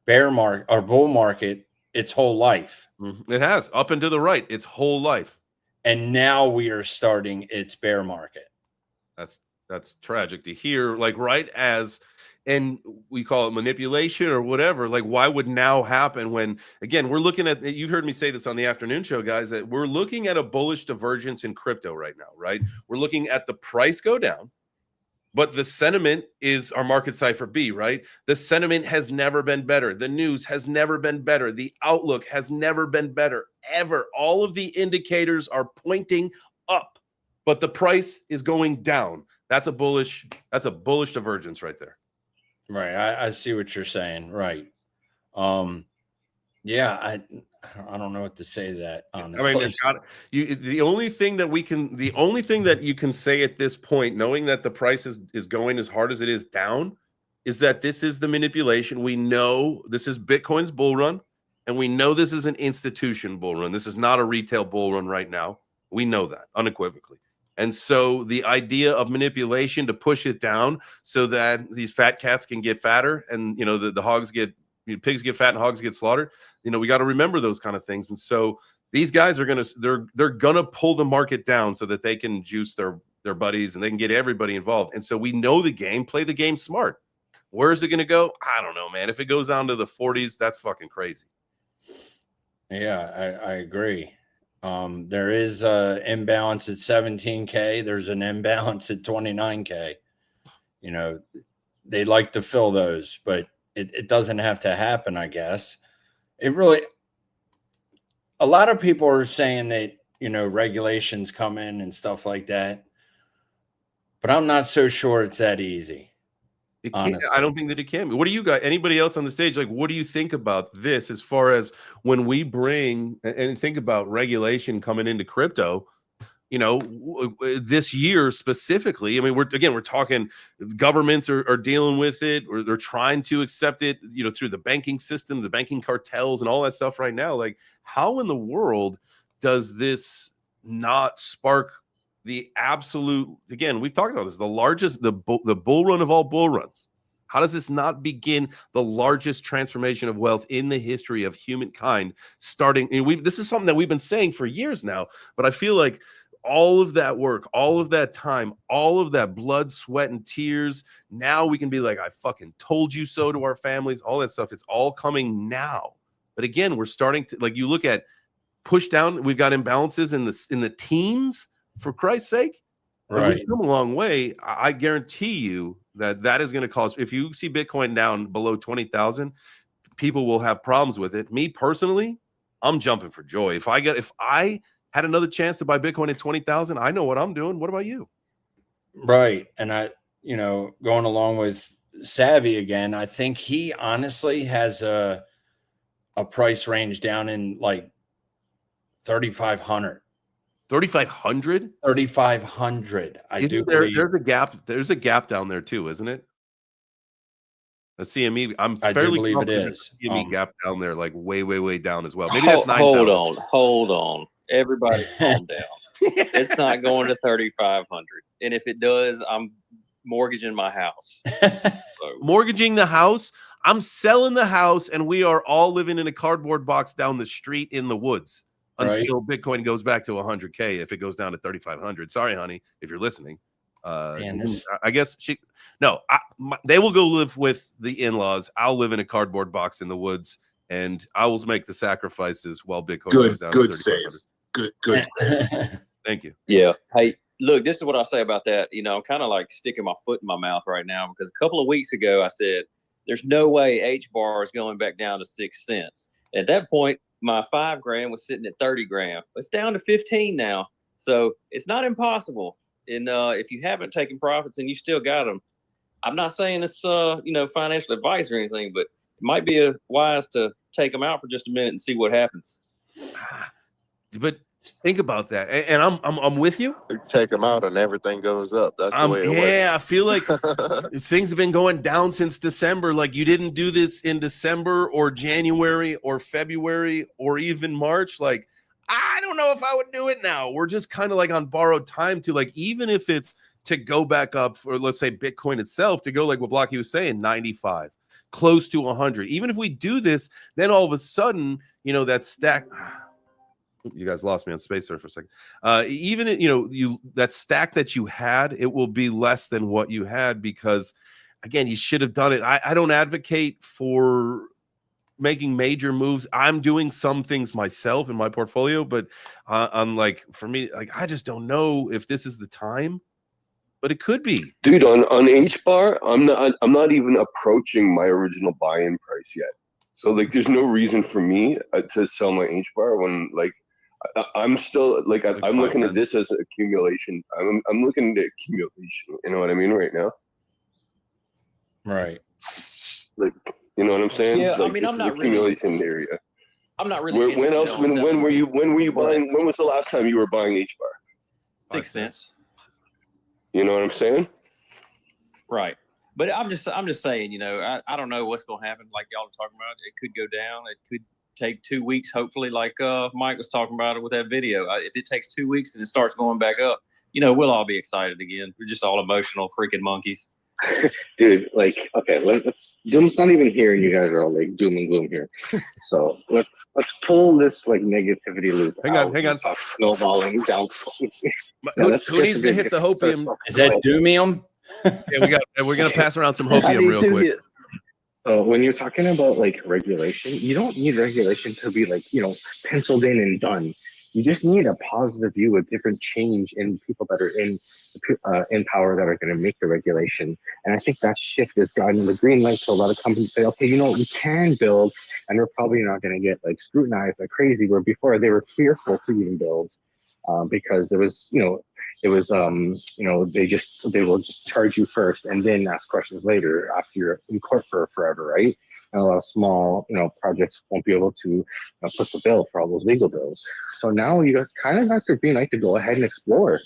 bear market or bull market its whole life. It has, up and to the right, its whole life. And now we are starting its bear market. That's tragic to hear. Like right as, and we call it manipulation or whatever. Like why would now happen when, again, we're looking at, you've heard me say this on the afternoon show, guys, that we're looking at a bullish divergence in crypto right now, right? We're looking at the price go down, but the sentiment is our market cipher B, right? The sentiment has never been better. The news has never been better. The outlook has never been better, ever. All of the indicators are pointing up, but the price is going down. That's a bullish divergence right there. Right. I see what you're saying. Right. Yeah, I don't know what to say to that, honestly. I mean, the only thing that you can say at this point, knowing that the price is going as hard as it is down, is that this is the manipulation. We know this is Bitcoin's bull run, and we know this is an institution bull run. This is not a retail bull run right now. We know that unequivocally. And so the idea of manipulation to push it down so that these fat cats can get fatter and, you know, the hogs get, pigs get fat and hogs get slaughtered. You know, we got to remember those kind of things. And so these guys are they're gonna pull the market down so that they can juice their buddies and they can get everybody involved. And so we know the game, play the game smart. Where is it going to go? I don't know, man. If it goes down to the 40s, that's fucking crazy. Yeah, I agree. There is an imbalance at 17K. There's an imbalance at 29K. You know, they like to fill those, but it doesn't have to happen, I guess. A lot of people are saying that, you know, regulations come in and stuff like that, but I'm not so sure it's that easy. I don't think that it can be. What do you got? Anybody else on the stage? Like, what do you think about this as far as when we bring and think about regulation coming into crypto? You know, this year specifically, I mean, we're talking governments are dealing with it, or they're trying to accept it, you know, through the banking system, the banking cartels and all that stuff right now. Like, how in the world does this not spark the absolute, again, we've talked about this, the largest, the bull run of all bull runs? How does this not begin the largest transformation of wealth in the history of humankind starting? And this is something that we've been saying for years now, but I feel like all of that work, all of that time, all of that blood, sweat, and tears, now we can be like, I fucking told you so to our families, all that stuff. It's all coming now. But again, we're starting to, like, you look at push down, we've got imbalances in the teens, for Christ's sake. Right. We've come a long way. I guarantee you that is going to cause, if you see Bitcoin down below 20,000, people will have problems with it. Me personally, I'm jumping for joy. If I had another chance to buy Bitcoin at 20,000, I know what I'm doing. What about you? Right. And going along with Savvy again, I think he honestly has a price range down in like 3,500. 3,500? 3,500. I do believe there's a gap. There's a gap down there too, isn't it? The CME. I do believe it is. CME gap down there, like way down as well. Maybe that's 9,000. Hold on. Everybody calm down. It's not going to 3,500. And if it does, I'm mortgaging my house. Mortgaging the house? I'm selling the house, and we are all living in a cardboard box down the street in the woods. Until Bitcoin goes back to 100K, if it goes down to 3,500. Sorry, honey, if you're listening. I guess they will go live with the in-laws. I'll live in a cardboard box in the woods and I will make the sacrifices while Bitcoin Good, goes down good to save. 3,500. Good. Thank you. Yeah. Hey, look, this is what I say about that. You know, I'm kind of like sticking my foot in my mouth right now because a couple of weeks ago I said, there's no way H bar is going back down to 6 cents. At that point, my 5 grand was sitting at 30 grand. It's down to 15 now. So it's not impossible. And if you haven't taken profits and you still got them, I'm not saying it's, financial advice or anything, but it might be wise to take them out for just a minute and see what happens. But think about that, and I'm with you. Take them out and everything goes up. That's the way it works. I feel like things have been going down since December. Like you didn't do this in December or January or February or even March. Like I don't know if I would do it now. We're just kind of like on borrowed time to like, even if it's to go back up for, let's say, Bitcoin itself, to go like what Blocky was saying, 95, close to 100. Even if we do this, then all of a sudden, that stack. You guys lost me on Space Surf for a second. Even that stack that you had, it will be less than what you had because, again, you should have done it. I don't advocate for making major moves. I'm doing some things myself in my portfolio, but I'm like, for me, like I just don't know if this is the time. But it could be, dude. On H bar, I'm not even approaching my original buy-in price yet. So like, there's no reason for me to sell my H bar when like I'm still like I'm looking at this as accumulation. I'm looking at accumulation. You know what I mean right now? Right. Like, you know what I'm saying? Yeah, like, I mean, I'm not accumulation really. area. I'm not really. When else? When were you buying? When was the last time you were buying H bar? 6 cents. You know what I'm saying? Right. But I'm just saying, I don't know what's going to happen. Like y'all are talking about, it could go down. It could take 2 weeks, hopefully, like Mike was talking about it with that video. If it takes 2 weeks and it starts going back up, we'll all be excited again. We're just all emotional freaking monkeys. Dude, like, okay, let's Doom's not even here, and you guys are all like doom and gloom here. So let's pull this like negativity loop. Hang on. Stop snowballing down. Who needs to hit the hopium? Is that Doomium? Yeah, we're gonna pass around some hopium real quick. So when you're talking about like regulation, you don't need regulation to be like, penciled in and done. You just need a positive view of different change in people that are in power that are going to make the regulation. And I think that shift has gotten the green light to a lot of companies say, okay, we can build, and we're probably not going to get like scrutinized like crazy, where before they were fearful to even build because there was, they will just charge you first and then ask questions later after you're in court for forever, right? And a lot of small, projects won't be able to put the bill for all those legal bills. So now you kind of got the green light to go ahead and explore.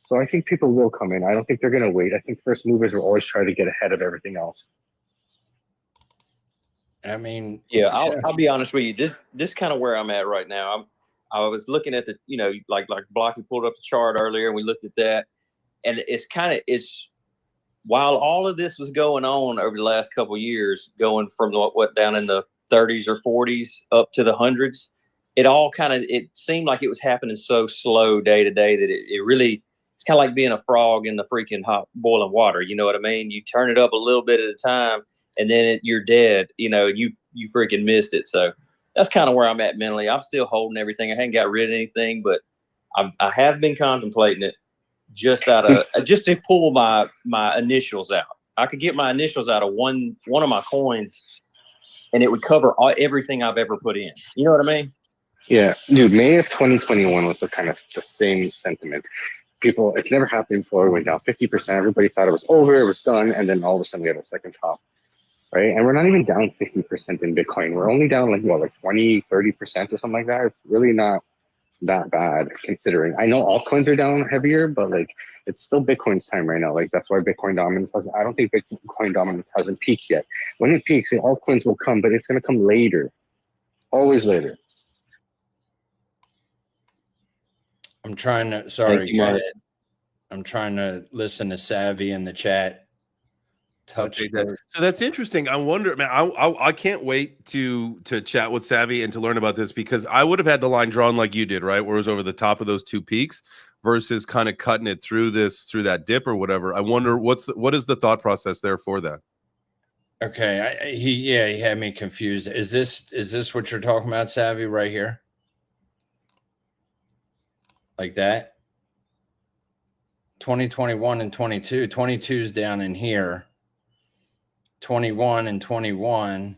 So I think people will come in. I don't think they're going to wait. I think first movers will always try to get ahead of everything else. I mean, yeah, I'll be honest with you. This kind of where I'm at right now. I was looking at the, like Blocky pulled up the chart earlier, and we looked at that, and it's while all of this was going on over the last couple of years, going from what down in the 30s or 40s up to the hundreds, it seemed like it was happening so slow day to day that it really, it's kind of like being a frog in the freaking hot boiling water. You know what I mean? You turn it up a little bit at a time, and then you're dead. You freaking missed it. So that's kind of where I'm at mentally. I'm still holding everything. I haven't got rid of anything, but I have been contemplating it just to pull my initials out. I could get my initials out of one of my coins, and it would cover everything I've ever put in. You know what I mean? Yeah, dude. May of 2021 was the same sentiment. People, it's never happened before. It went down 50%. Everybody thought it was over, it was done, and then all of a sudden we had a second top. Right, and we're not even down 50% in Bitcoin. We're only down like 20, 30% or something like that. It's really not that bad considering. I know altcoins are down heavier, but like it's still Bitcoin's time right now. Like that's why Bitcoin dominance hasn't. I don't think Bitcoin dominance hasn't peaked yet. When it peaks, the altcoins will come, but it's going to come later, always later. I'm trying to. Sorry, go ahead. I'm trying to listen to Savvy in the chat. So that's interesting. I wonder, man. I can't wait to chat with Savvy and to learn about this, because I would have had the line drawn like you did, right, where it was over the top of those two peaks versus kind of cutting it through that dip or whatever. I wonder what is the thought process there for that. Okay, he had me confused. Is this what you're talking about, Savvy, right here? Like that? 2021 and 22. 22's down in here. 21 and 21.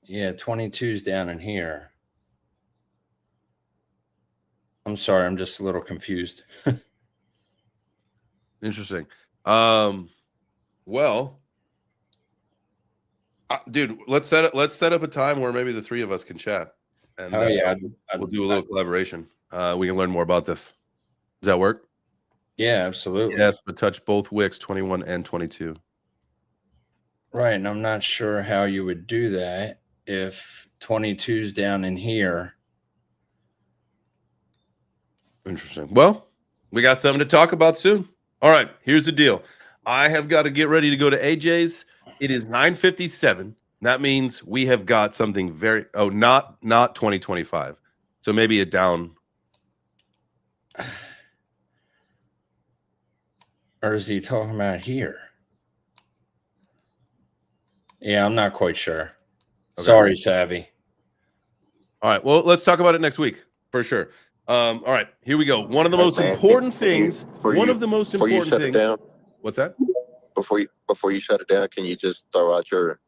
Yeah, 22's down in here. I'm sorry, I'm just a little confused. Interesting. Well, dude, let's set up a time where maybe the three of us can chat, and we'll do a little collaboration. We can learn more about this. Does that work? Yeah, absolutely. Yes, but touch both wicks, 21 and 22. Right, and I'm not sure how you would do that if 22's down in here. Interesting. Well, we got something to talk about soon. All right, here's the deal. I have got to get ready to go to AJ's. It is 9:57. That means we have got something very not 2025. So maybe a down. Or is he talking about here? Yeah, I'm not quite sure. Okay. Sorry, Savvy. All right. Well, let's talk about it next week for sure. All right, here we go. One of the most important things. One of the most important things. Down, what's that? Before you shut it down, can you just throw out your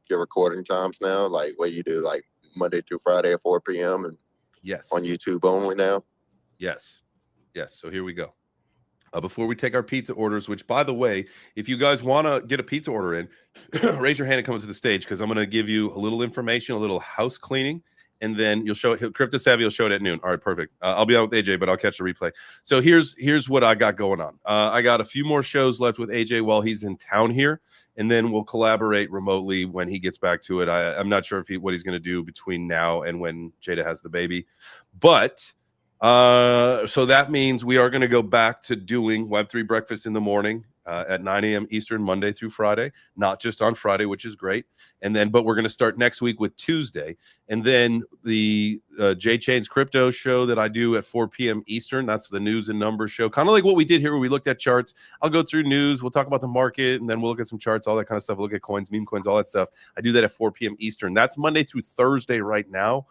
recording times now, like what you do, like Monday through Friday at 4 p.m. and yes, on YouTube only now? Yes. So here we go. Before we take our pizza orders, which, by the way, if you guys want to get a pizza order in, raise your hand and come to the stage because I'm going to give you a little information, a little house cleaning, and then you'll show it. Crypto Savvy will show it at noon. All right, perfect. I'll be on with AJ, but I'll catch the replay. So here's what I got going on. I got a few more shows left with AJ while he's in town here, and then we'll collaborate remotely when he gets back to it. I'm not sure what he's going to do between now and when Jada has the baby, but so that means we are going to go back to doing Web3 Breakfast in the morning at 9 a.m. Eastern, Monday through Friday, not just on Friday, which is great. And then, but we're going to start next week with Tuesday. And then the JChains Crypto show that I do at 4 p.m. Eastern, that's the news and numbers show, kind of like what we did here where we looked at charts. I'll go through news, we'll talk about the market, and then we'll look at some charts, all that kind of stuff. We'll look at coins, meme coins, all that stuff. I do that at 4 p.m. Eastern. That's Monday through Thursday right now.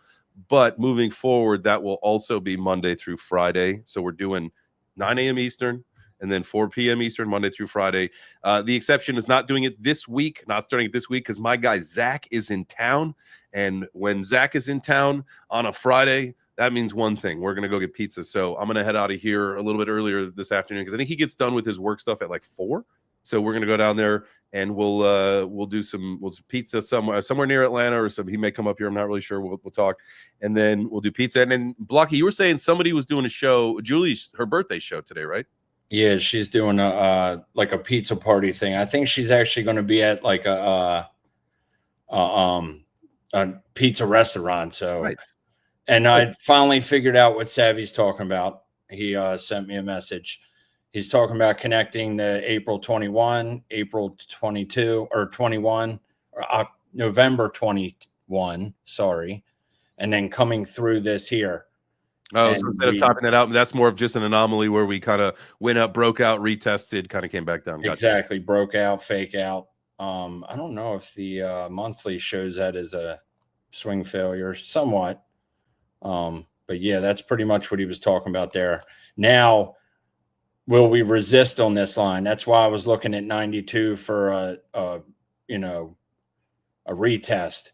But moving forward, that will also be Monday through Friday. So we're doing 9 a.m. Eastern and then 4 p.m. Eastern, Monday through Friday. The exception is not doing it this week, not starting it this week, because my guy Zach is in town. And when Zach is in town on a Friday, that means one thing. We're going to go get pizza. So I'm going to head out of here a little bit earlier this afternoon because I think he gets done with his work stuff at like 4. So we're gonna go down there and we'll do some pizza somewhere near Atlanta or some. He may come up here. I'm not really sure. We'll talk, and then we'll do pizza. And then Blocky, you were saying somebody was doing a show. Julie's her birthday show today, right? Yeah, she's doing a like a pizza party thing. I think she's actually going to be at like a pizza restaurant. So, right. And I finally figured out what Savvy's talking about. He sent me a message. He's talking about connecting the April 21, April 22, or 21, or November 21, sorry, and then coming through this here. Oh, so instead of topping that out, that's more of just an anomaly where we kind of went up, broke out, retested, kind of came back down. Gotcha. Exactly, broke out, fake out. I don't know if the monthly shows that as a swing failure, somewhat. But yeah, that's pretty much what he was talking about there. Now, will we resist on this line? That's why I was looking at 92 for a retest.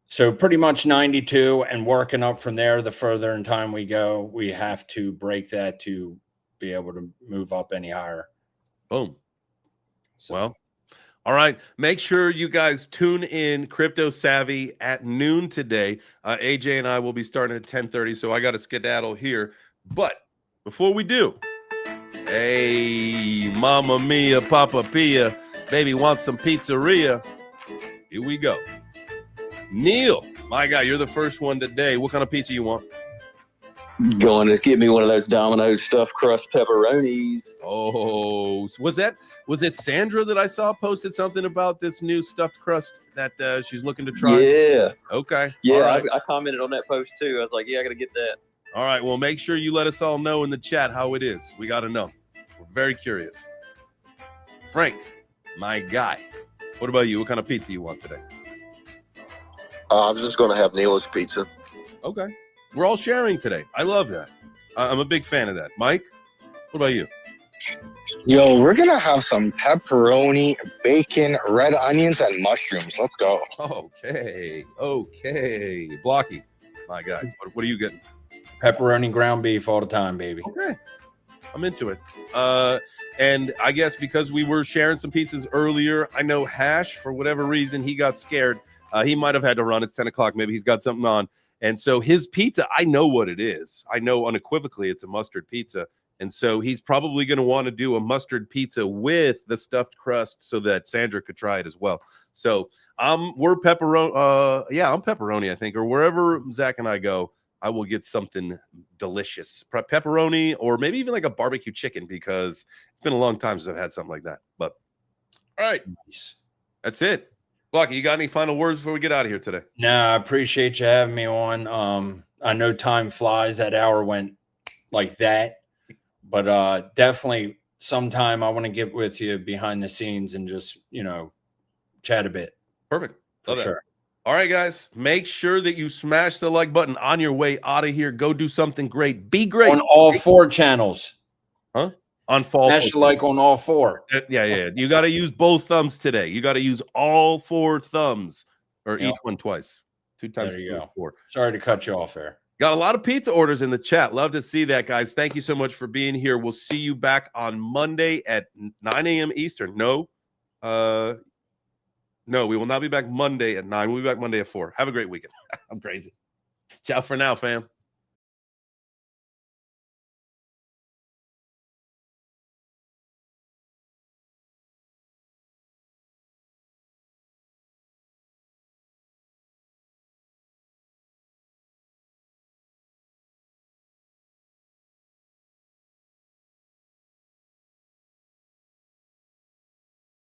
So pretty much 92 and working up from there. The further in time we go, we have to break that to be able to move up any higher. Boom. So. Well, all right. Make sure you guys tune in Crypto Savvy at noon today. AJ and I will be starting at 10:30, so I got to skedaddle here. But before we do, hey, Mama Mia, Papa Pia, baby wants some pizzeria. Here we go. Neil, my guy, you're the first one today. What kind of pizza you want? Going to get me one of those Domino's stuffed crust pepperonis. Oh, was it Sandra that I saw posted something about this new stuffed crust that she's looking to try? Yeah. Okay. Yeah, right. I commented on that post too. I was like, yeah, I got to get that. All right. Well, make sure you let us all know in the chat how it is. We got to know. We're very curious. Frank, My guy. What about you? What kind of pizza you want today? I'm just gonna have Neil's pizza. Okay. We're all sharing today. I love that. I'm a big fan of that. Mike, what about you? Yo, we're gonna have some pepperoni, bacon, red onions, and mushrooms. Let's go. Okay. Blocky, my guy. What are you getting? Pepperoni ground beef all the time, baby. Okay. I'm into it. And I guess because we were sharing some pizzas earlier, I know Hash, for whatever reason, he got scared. He might have had to run. It's 10 o'clock. Maybe he's got something on. And so his pizza, I know what it is. I know unequivocally it's a mustard pizza. And so he's probably going to want to do a mustard pizza with the stuffed crust so that Sandra could try it as well. So we're pepperoni. Yeah, I'm pepperoni, I think. Or wherever Zach and I go, I will get something delicious. Pepperoni or maybe even like a barbecue chicken because it's been a long time since I've had something like that. But all right. Nice. That's it. Blocky, you got any final words before we get out of here today? No, I appreciate you having me on. I know time flies. That hour went like that. But definitely sometime I want to get with you behind the scenes and just, chat a bit. Perfect. For sure. All right, guys, make sure that you smash the like button on your way out of here. Go do something great. Be great. On all 4 channels. Huh? On fall. Smash the like on all 4. Yeah. You got to use both thumbs today. You got to use all 4 thumbs or each one twice. 2 times. There you go. 4. Sorry to cut you off there. Got a lot of pizza orders in the chat. Love to see that, guys. Thank you so much for being here. We'll see you back on Monday at 9 a.m. Eastern. No, we will not be back Monday at 9. We'll be back Monday at 4. Have a great weekend. I'm crazy. Ciao for now, fam.